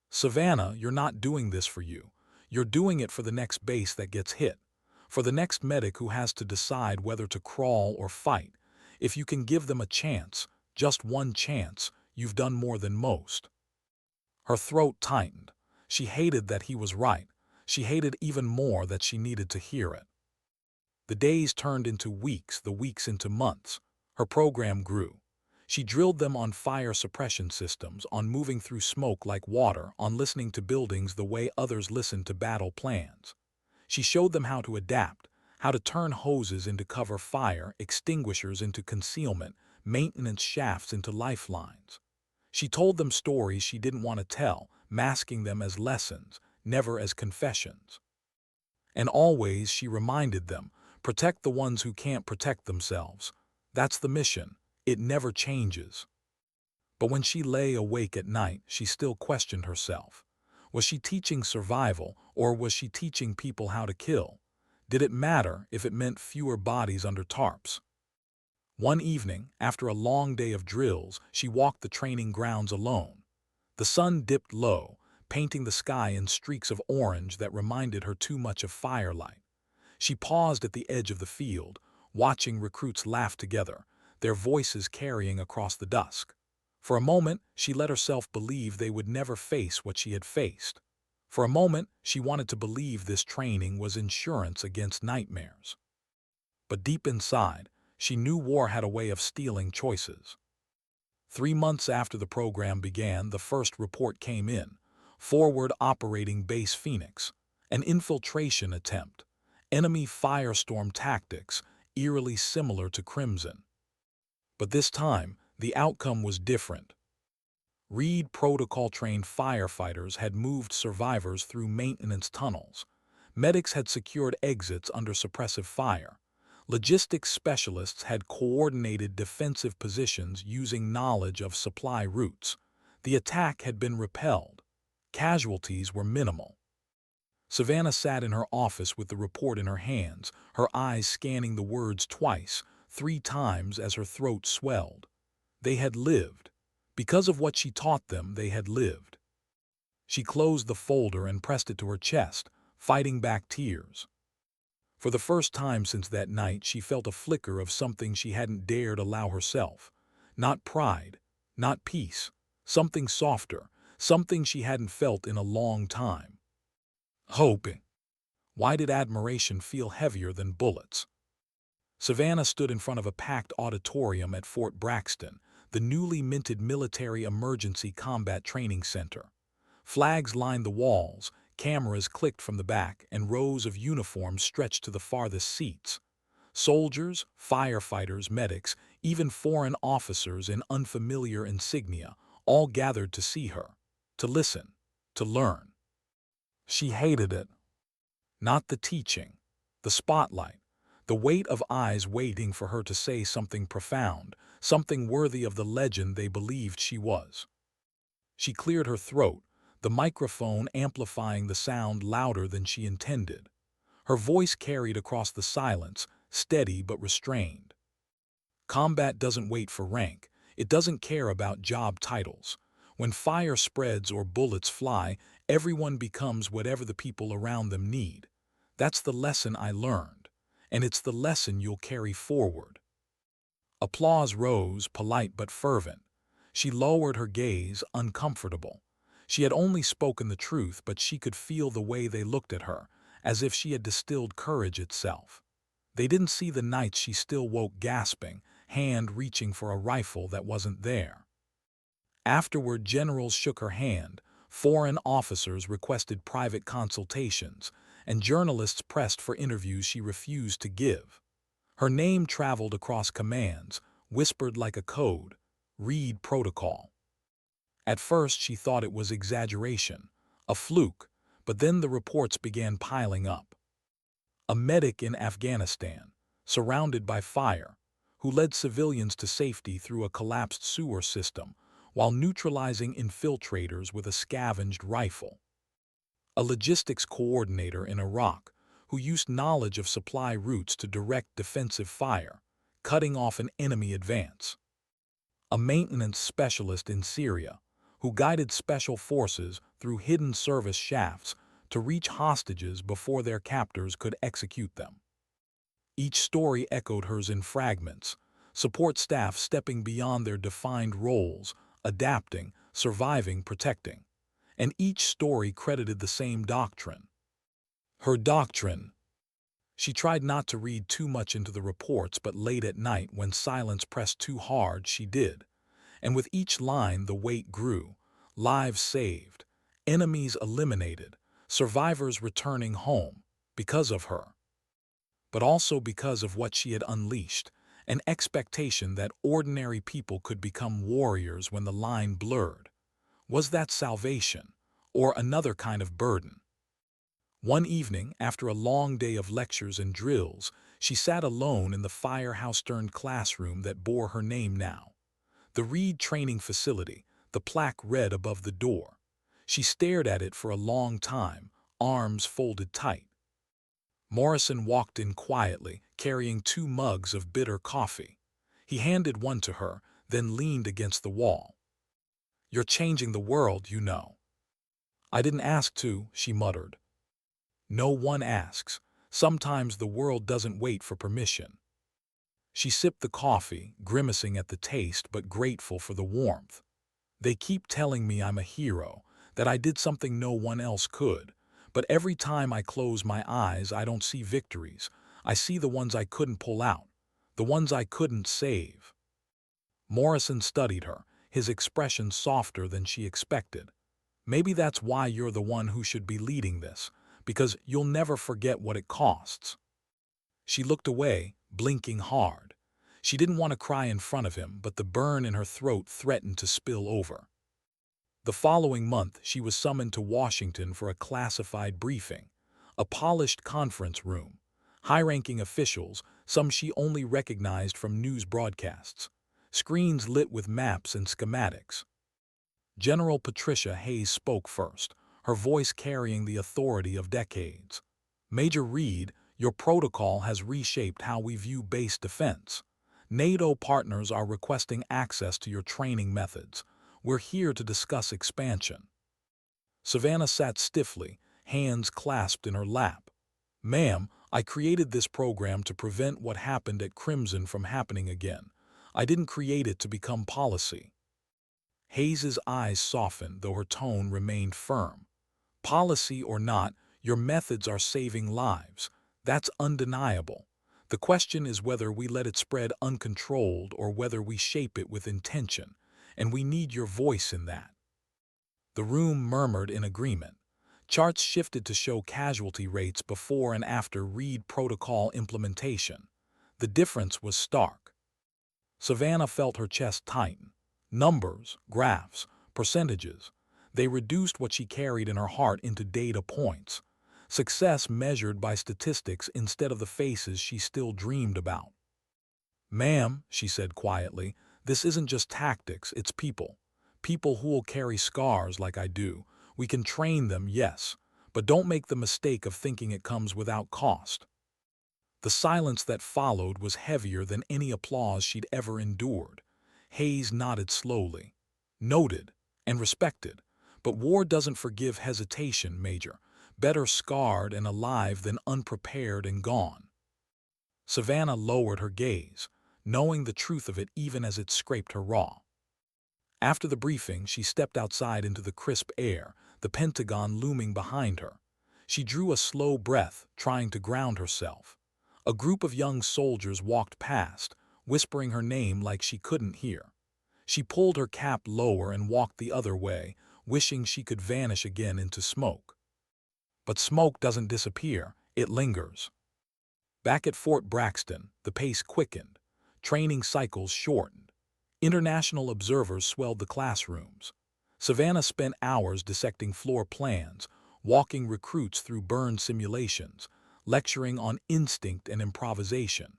Speaker 1: Savannah, you're not doing this for you. You're doing it for the next base that gets hit, for the next medic who has to decide whether to crawl or fight. If you can give them a chance, just one chance, you've done more than most. Her throat tightened. She hated that he was right. She hated even more that she needed to hear it. The days turned into weeks, the weeks into months. Her program grew. She drilled them on fire suppression systems, on moving through smoke like water, on listening to buildings the way others listened to battle plans. She showed them how to adapt, how to turn hoses into cover fire, extinguishers into concealment, maintenance shafts into lifelines. She told them stories she didn't want to tell, masking them as lessons, never as confessions. And always she reminded them, protect the ones who can't protect themselves. That's the mission. It never changes. But when she lay awake at night, she still questioned herself. Was she teaching survival, or was she teaching people how to kill? Did it matter if it meant fewer bodies under tarps? One evening, after a long day of drills, she walked the training grounds alone. The sun dipped low, painting the sky in streaks of orange that reminded her too much of firelight. She paused at the edge of the field, watching recruits laugh together, their voices carrying across the dusk. For a moment, she let herself believe they would never face what she had faced. For a moment, she wanted to believe this training was insurance against nightmares. But deep inside, she knew war had a way of stealing choices. 3 months after the program began, the first report came in. Forward operating Base Phoenix. An infiltration attempt. Enemy firestorm tactics, eerily similar to Crimson. But this time, the outcome was different. Reed protocol-trained firefighters had moved survivors through maintenance tunnels. Medics had secured exits under suppressive fire. Logistics specialists had coordinated defensive positions using knowledge of supply routes. The attack had been repelled. Casualties were minimal. Savannah sat in her office with the report in her hands, her eyes scanning the words twice, 3 times as her throat swelled. They had lived. Because of what she taught them, they had lived. She closed the folder and pressed it to her chest, fighting back tears. For the first time since that night, she felt a flicker of something she hadn't dared allow herself. Not pride, not peace, something softer, something she hadn't felt in a long time. Hope. Why did admiration feel heavier than bullets? Savannah stood in front of a packed auditorium at Fort Braxton, the newly minted Military Emergency Combat Training Center. Flags lined the walls, cameras clicked from the back, and rows of uniforms stretched to the farthest seats. Soldiers, firefighters, medics, even foreign officers in unfamiliar insignia, all gathered to see her, to listen, to learn. She hated it. Not the teaching, the spotlight, the weight of eyes waiting for her to say something profound, something worthy of the legend they believed she was. She cleared her throat, the microphone amplifying the sound louder than she intended. Her voice carried across the silence, steady but restrained. Combat doesn't wait for rank. It doesn't care about job titles. When fire spreads or bullets fly, everyone becomes whatever the people around them need. That's the lesson I learned, and it's the lesson you'll carry forward. Applause rose, polite but fervent. She lowered her gaze, uncomfortable. She had only spoken the truth, but she could feel the way they looked at her, as if she had distilled courage itself. They didn't see the nights she still woke gasping, hand reaching for a rifle that wasn't there. Afterward, generals shook her hand, foreign officers requested private consultations, and journalists pressed for interviews she refused to give. Her name traveled across commands, whispered like a code, Reed Protocol. At first she thought it was exaggeration, a fluke, but then the reports began piling up. A medic in Afghanistan, surrounded by fire, who led civilians to safety through a collapsed sewer system. while neutralizing infiltrators with a scavenged rifle. A logistics coordinator in Iraq who used knowledge of supply routes to direct defensive fire, cutting off an enemy advance. A maintenance specialist in Syria who guided special forces through hidden service shafts to reach hostages before their captors could execute them. Each story echoed hers in fragments, support staff stepping beyond their defined roles, adapting, surviving, protecting. And each story credited the same doctrine. Her doctrine. She tried not to read too much into the reports, but late at night when silence pressed too hard, she did. And with each line the weight grew, lives saved, enemies eliminated, survivors returning home, because of her. But also because of what she had unleashed, an expectation that ordinary people could become warriors when the line blurred. Was that salvation, or another kind of burden? One evening, after a long day of lectures and drills, she sat alone in the firehouse-turned classroom that bore her name now. The Reed Training Facility, the plaque red above the door. She stared at it for a long time, arms folded tight. Morrison walked in quietly, carrying 2 mugs of bitter coffee. He handed one to her, then leaned against the wall. "You're changing the world, you know." "I didn't ask to," she muttered. "No one asks. Sometimes the world doesn't wait for permission." She sipped the coffee, grimacing at the taste but grateful for the warmth. "They keep telling me I'm a hero, that I did something no one else could. But every time I close my eyes, I don't see victories. I see the ones I couldn't pull out, the ones I couldn't save." Morrison studied her, his expression softer than she expected. "Maybe that's why you're the one who should be leading this, because you'll never forget what it costs." She looked away, blinking hard. She didn't want to cry in front of him, but the burn in her throat threatened to spill over. The following month, she was summoned to Washington for a classified briefing. A polished conference room. High-ranking officials, some she only recognized from news broadcasts. Screens lit with maps and schematics. General Patricia Hayes spoke first, her voice carrying the authority of decades. "Major Reed, your protocol has reshaped how we view base defense. NATO partners are requesting access to your training methods. We're here to discuss expansion." Savannah sat stiffly, hands clasped in her lap. "Ma'am, I created this program to prevent what happened at Crimson from happening again. I didn't create it to become policy." Hayes's eyes softened, though her tone remained firm. "Policy or not, your methods are saving lives. That's undeniable. The question is whether we let it spread uncontrolled or whether we shape it with intention, and we need your voice in that." The room murmured in agreement. Charts shifted to show casualty rates before and after Reed protocol implementation. The difference was stark. Savannah felt her chest tighten. Numbers, graphs, percentages. They reduced what she carried in her heart into data points. Success measured by statistics instead of the faces she still dreamed about. "Ma'am," she said quietly, "this isn't just tactics, it's people. People who'll carry scars like I do. We can train them, yes, but don't make the mistake of thinking it comes without cost." The silence that followed was heavier than any applause she'd ever endured. Hayes nodded slowly. "Noted and respected. But war doesn't forgive hesitation, Major. Better scarred and alive than unprepared and gone." Savannah lowered her gaze, knowing the truth of it even as it scraped her raw. After the briefing, she stepped outside into the crisp air, the Pentagon looming behind her. She drew a slow breath, trying to ground herself. A group of young soldiers walked past, whispering her name like she couldn't hear. She pulled her cap lower and walked the other way, wishing she could vanish again into smoke. But smoke doesn't disappear, it lingers. Back at Fort Braxton, the pace quickened. Training cycles shortened. International observers swelled the classrooms. Savannah spent hours dissecting floor plans, walking recruits through burn simulations, lecturing on instinct and improvisation.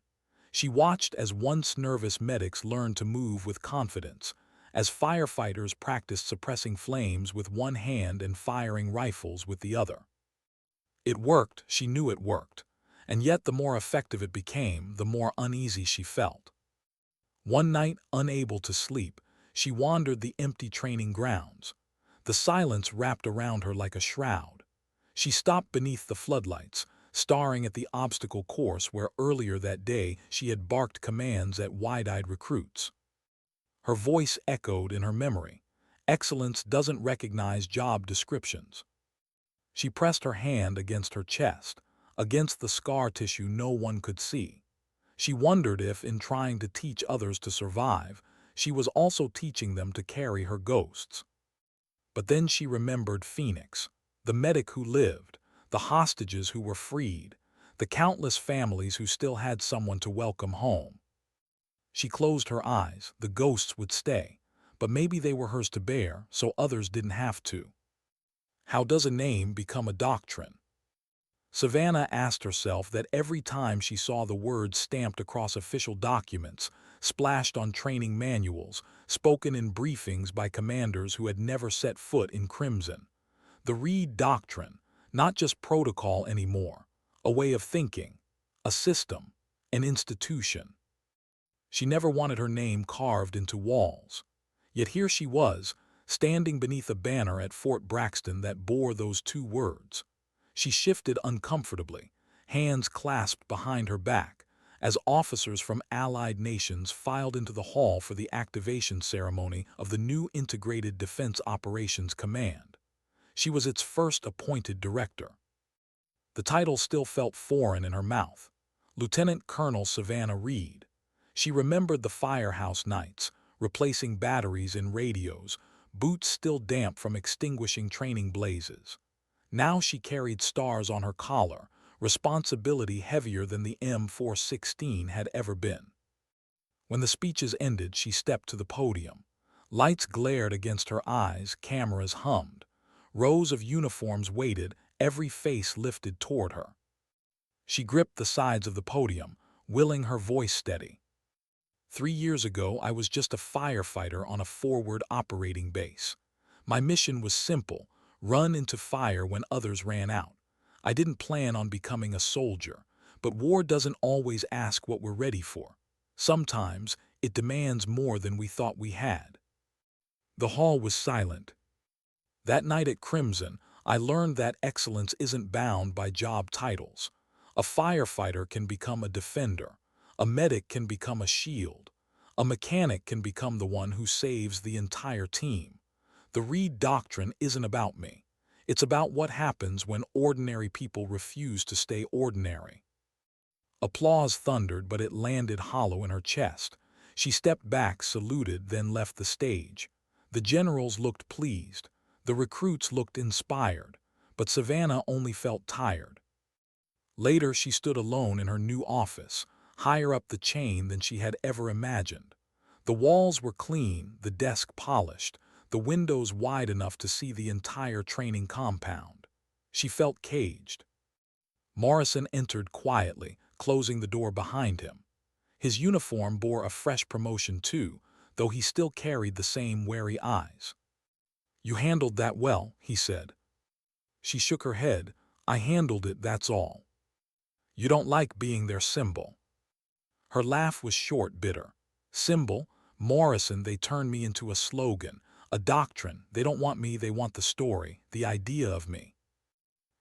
Speaker 1: She watched as once nervous medics learned to move with confidence, as firefighters practiced suppressing flames with one hand and firing rifles with the other. It worked, she knew it worked, and yet the more effective it became, the more uneasy she felt. One night, unable to sleep, she wandered the empty training grounds. The silence wrapped around her like a shroud. She stopped beneath the floodlights, staring at the obstacle course where earlier that day she had barked commands at wide-eyed recruits. Her voice echoed in her memory. Excellence doesn't recognize job descriptions. She pressed her hand against her chest, against the scar tissue no one could see. She wondered if, in trying to teach others to survive, she was also teaching them to carry her ghosts. But then she remembered Phoenix, the medic who lived, the hostages who were freed, the countless families who still had someone to welcome home. She closed her eyes. The ghosts would stay, but maybe they were hers to bear, so others didn't have to. How does a name become a doctrine? Savannah asked herself that every time she saw the words stamped across official documents, splashed on training manuals, spoken in briefings by commanders who had never set foot in Crimson. The Reed Doctrine, not just protocol anymore, a way of thinking, a system, an institution. She never wanted her name carved into walls. Yet here she was, standing beneath a banner at Fort Braxton that bore those two words. She shifted uncomfortably, hands clasped behind her back, as officers from allied nations filed into the hall for the activation ceremony of the new Integrated Defense Operations Command. She was its first appointed director. The title still felt foreign in her mouth. Lieutenant Colonel Savannah Reed. She remembered the firehouse nights, replacing batteries in radios, boots still damp from extinguishing training blazes. Now she carried stars on her collar, responsibility heavier than the M416 had ever been. When the speeches ended, she stepped to the podium. Lights glared against her eyes, cameras hummed. Rows of uniforms waited, every face lifted toward her. She gripped the sides of the podium, willing her voice steady. 3 years ago, I was just a firefighter on a forward operating base. My mission was simple: run into fire when others ran out. I didn't plan on becoming a soldier, but war doesn't always ask what we're ready for. Sometimes it demands more than we thought we had. The hall was silent. That night at Crimson, I learned that excellence isn't bound by job titles. A firefighter can become a defender. A medic can become a shield. A mechanic can become the one who saves the entire team. The Reed Doctrine isn't about me. It's about what happens when ordinary people refuse to stay ordinary. Applause thundered, but it landed hollow in her chest. She stepped back, saluted, then left the stage. The generals looked pleased. The recruits looked inspired. But Savannah only felt tired. Later, she stood alone in her new office, higher up the chain than she had ever imagined. The walls were clean, the desk polished, the windows wide enough to see the entire training compound. She felt caged. Morrison entered quietly, closing the door behind him. His uniform bore a fresh promotion too, though he still carried the same wary eyes. "You handled that well," he said. She shook her head. "I handled it, that's all." "You don't like being their symbol." Her laugh was short, bitter. "Symbol? Morrison, they turned me into a slogan, a doctrine. They don't want me, they want the story, the idea of me."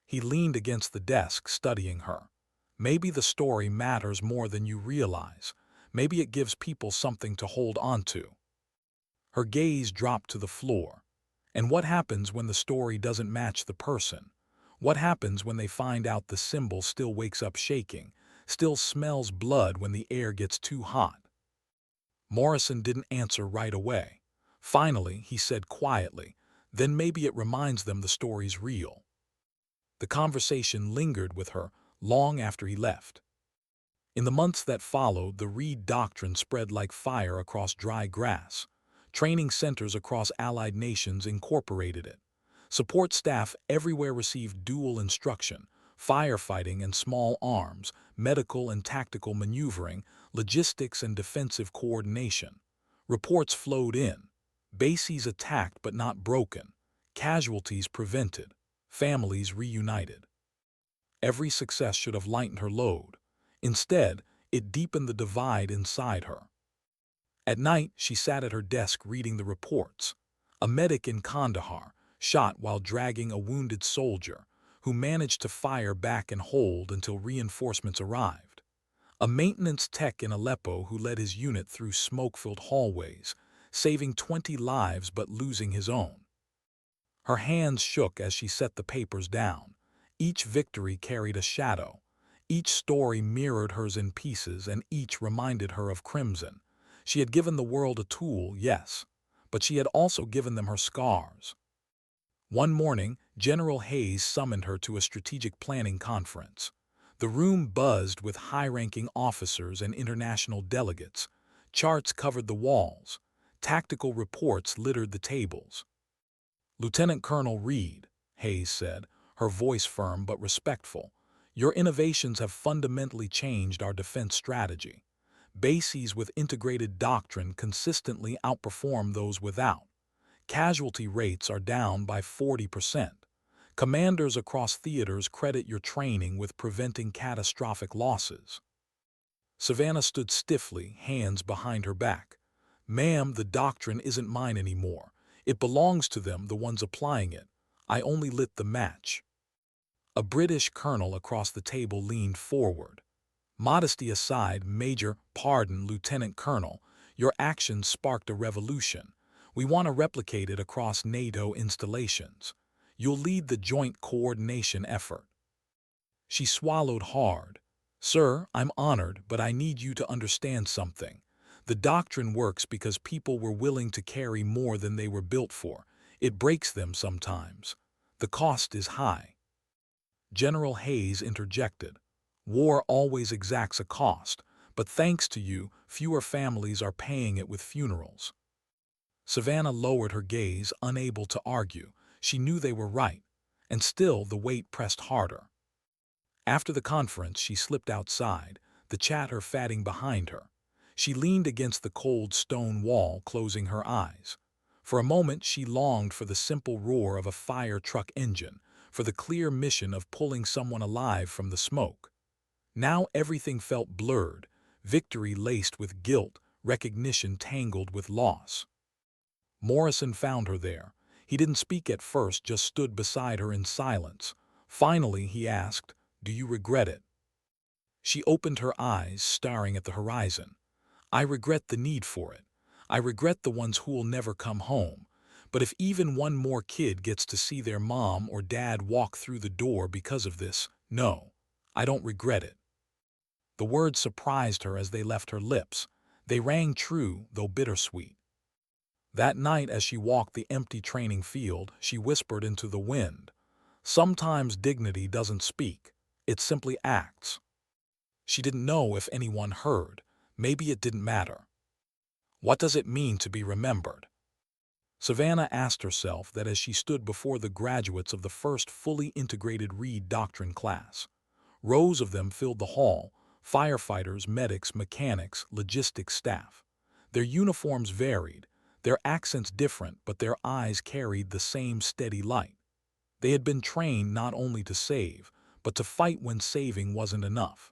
Speaker 1: He leaned against the desk, studying her. "Maybe the story matters more than you realize. Maybe it gives people something to hold on to." Her gaze dropped to the floor. And what happens when the story doesn't match the person? What happens when they find out the symbol still wakes up shaking, still smells blood when the air gets too hot? Morrison didn't answer right away. Finally, he said quietly, "Then maybe it reminds them the story's real." The conversation lingered with her long after he left. In the months that followed, the Reed Doctrine spread like fire across dry grass. Training centers across allied nations incorporated it. Support staff everywhere received dual instruction: firefighting and small arms, medical and tactical maneuvering, logistics and defensive coordination. Reports flowed in. Bases attacked but not broken, casualties prevented, families reunited. Every success should have lightened her load. Instead, it deepened the divide inside her. At night, she sat at her desk reading the reports. A medic in Kandahar, shot while dragging a wounded soldier, who managed to fire back and hold until reinforcements arrived. A maintenance tech in Aleppo who led his unit through smoke-filled hallways, saving 20 lives but losing his own. Her hands shook as she set the papers down. Each victory carried a shadow. Each story mirrored hers in pieces, and each reminded her of Crimson. She had given the world a tool, yes, but she had also given them her scars. One morning, General Haze summoned her to a strategic planning conference. The room buzzed with high-ranking officers and international delegates. Charts covered the walls. Tactical reports littered the tables. "Lieutenant Colonel Reed," Haze said, her voice firm but respectful, "your innovations have fundamentally changed our defense strategy. Bases with integrated doctrine consistently outperform those without. Casualty rates are down by 40%. Commanders across theaters credit your training with preventing catastrophic losses." Savannah stood stiffly, hands behind her back. "Ma'am, the doctrine isn't mine anymore. It belongs to them, the ones applying it. I only lit the match." A British colonel across the table leaned forward. "Modesty aside, Major, pardon, Lieutenant Colonel, your actions sparked a revolution. We want to replicate it across NATO installations. You'll lead the joint coordination effort." She swallowed hard. "Sir, I'm honored, but I need you to understand something. The doctrine works because people were willing to carry more than they were built for. It breaks them sometimes. The cost is high." General Haze interjected. "War always exacts a cost, but thanks to you, fewer families are paying it with funerals." Savannah lowered her gaze, unable to argue. She knew they were right, and still the weight pressed harder. After the conference, she slipped outside, the chatter fatting behind her. She leaned against the cold stone wall, closing her eyes. For a moment, she longed for the simple roar of a fire truck engine, for the clear mission of pulling someone alive from the smoke. Now everything felt blurred, victory laced with guilt, recognition tangled with loss. Morrison found her there. He didn't speak at first, just stood beside her in silence. Finally, he asked, "Do you regret it?" She opened her eyes, staring at the horizon. "I regret the need for it. I regret the ones who'll never come home. But if even one more kid gets to see their mom or dad walk through the door because of this, no, I don't regret it." The words surprised her as they left her lips. They rang true, though bittersweet. That night, as she walked the empty training field, she whispered into the wind, "Sometimes dignity doesn't speak. It simply acts." She didn't know if anyone heard. Maybe it didn't matter. What does it mean to be remembered? Savannah asked herself that as she stood before the graduates of the first fully integrated Reed Doctrine class. Rows of them filled the hall, firefighters, medics, mechanics, logistics staff. Their uniforms varied, their accents different, but their eyes carried the same steady light. They had been trained not only to save, but to fight when saving wasn't enough.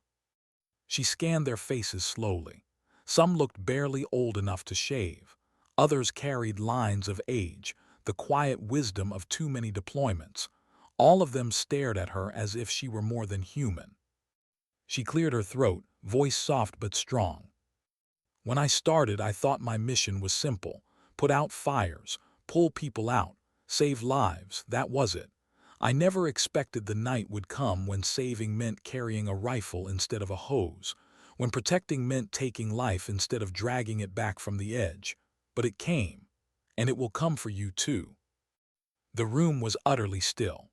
Speaker 1: She scanned their faces slowly. Some looked barely old enough to shave. Others carried lines of age, the quiet wisdom of too many deployments. All of them stared at her as if she were more than human. She cleared her throat, voice soft but strong. "When I started, I thought my mission was simple. Put out fires, pull people out, save lives, that was it. I never expected the night would come when saving meant carrying a rifle instead of a hose, when protecting meant taking life instead of dragging it back from the edge. But it came, and it will come for you too." The room was utterly still.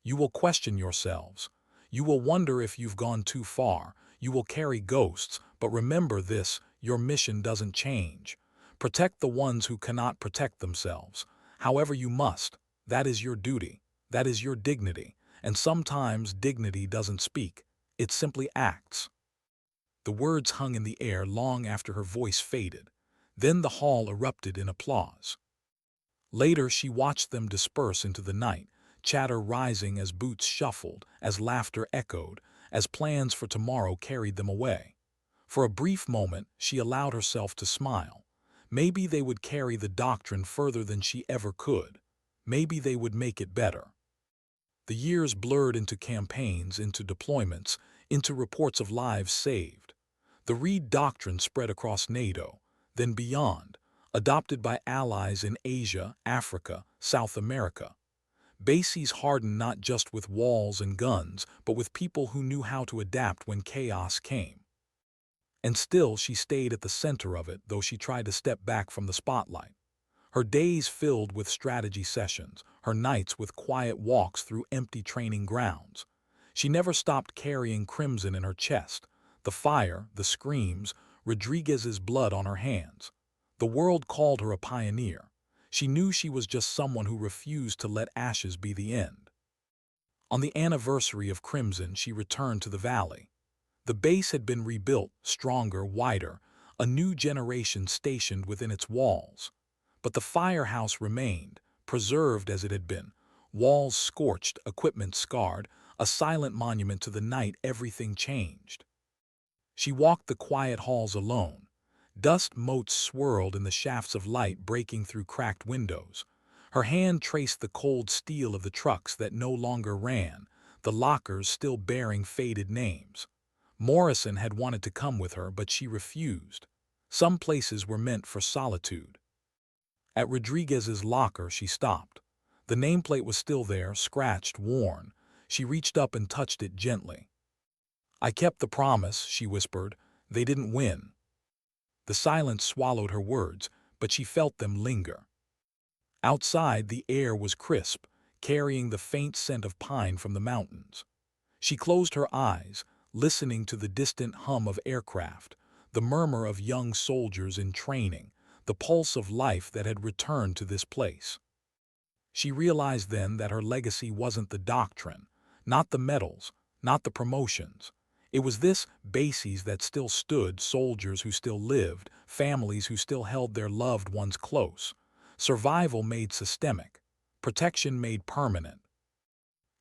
Speaker 1: You will question yourselves. You will wonder if you've gone too far. You will carry ghosts, but remember this, your mission doesn't change. Protect the ones who cannot protect themselves. However you must, that is your duty. That is your dignity, and sometimes dignity doesn't speak, it simply acts. The words hung in the air long after her voice faded. Then the hall erupted in applause. Later she watched them disperse into the night, chatter rising as boots shuffled, as laughter echoed, as plans for tomorrow carried them away. For a brief moment she allowed herself to smile. Maybe they would carry the doctrine further than she ever could. Maybe they would make it better. The years blurred into campaigns, into deployments, into reports of lives saved. The Reed Doctrine spread across NATO, then beyond, adopted by allies in Asia, Africa, South America. Bases hardened not just with walls and guns, but with people who knew how to adapt when chaos came. And still she stayed at the center of it, though she tried to step back from the spotlight. Her days filled with strategy sessions, her nights with quiet walks through empty training grounds. She never stopped carrying crimson in her chest, the fire, the screams, Rodriguez's blood on her hands. The world called her a pioneer. She knew she was just someone who refused to let ashes be the end. On the anniversary of Crimson, she returned to the valley. The base had been rebuilt, stronger, wider, a new generation stationed within its walls. But the firehouse remained, preserved as it had been, walls scorched, equipment scarred, a silent monument to the night everything changed. She walked the quiet halls alone. Dust motes swirled in the shafts of light breaking through cracked windows. Her hand traced the cold steel of the trucks that no longer ran, the lockers still bearing faded names. Morrison had wanted to come with her, but she refused. Some places were meant for solitude. At Rodriguez's locker she stopped. The nameplate was still there, scratched, worn. She reached up and touched it gently. "I kept the promise," she whispered. "They didn't win." The silence swallowed her words, but she felt them linger. Outside, the air was crisp, carrying the faint scent of pine from the mountains. She closed her eyes, listening to the distant hum of aircraft, the murmur of young soldiers in training, the pulse of life that had returned to this place. She realized then that her legacy wasn't the doctrine, not the medals, not the promotions. It was this bases that still stood, soldiers who still lived, families who still held their loved ones close. Survival made systemic, protection made permanent.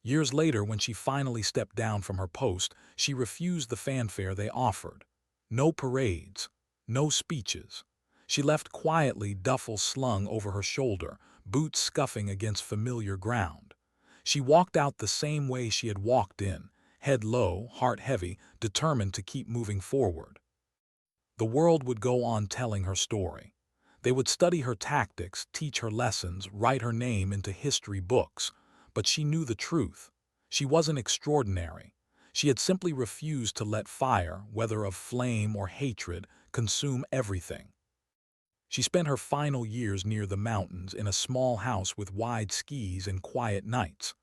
Speaker 1: Years later, when she finally stepped down from her post, she refused the fanfare they offered. No parades, no speeches. She left quietly, duffel slung over her shoulder, boots scuffing against familiar ground. She walked out the same way she had walked in, head low, heart heavy, determined to keep moving forward. The world would go on telling her story. They would study her tactics, teach her lessons, write her name into history books. But she knew the truth. She wasn't extraordinary. She had simply refused to let fire, whether of flame or hatred, consume everything. She spent her final years near the mountains in a small house with wide skis and quiet nights.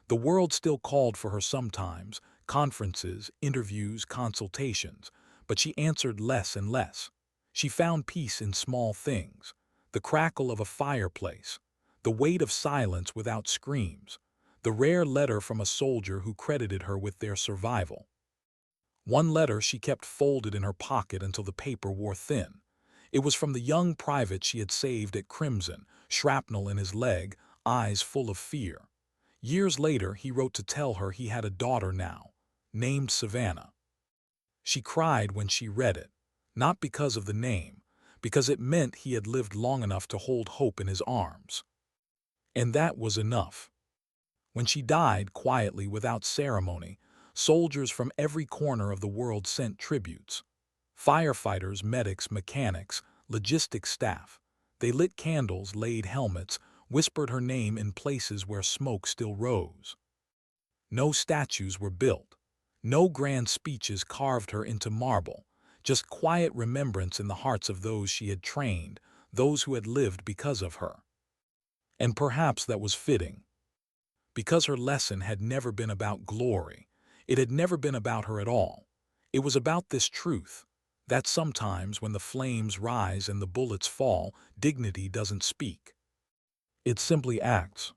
Speaker 1: The world still called for her sometimes, conferences, interviews, consultations, but she answered less and less. She found peace in small things, the crackle of a fireplace, the weight of silence without screams, the rare letter from a soldier who credited her with their survival. One letter she kept folded in her pocket until the paper wore thin. It was from the young private she had saved at Crimson, shrapnel in his leg, eyes full of fear. Years later, he wrote to tell her he had a daughter now, named Savannah. She cried when she read it, not because of the name, because it meant he had lived long enough to hold hope in his arms. And that was enough. When she died quietly without ceremony, soldiers from every corner of the world sent tributes. Firefighters, medics, mechanics, logistics staff. They lit candles, laid helmets, whispered her name in places where smoke still rose. No statues were built. No grand speeches carved her into marble. Just quiet remembrance in the hearts of those she had trained, those who had lived because of her. And perhaps that was fitting. Because her lesson had never been about glory. It had never been about her at all. It was about this truth, that sometimes when the flames rise and the bullets fall, dignity doesn't speak. It simply acts.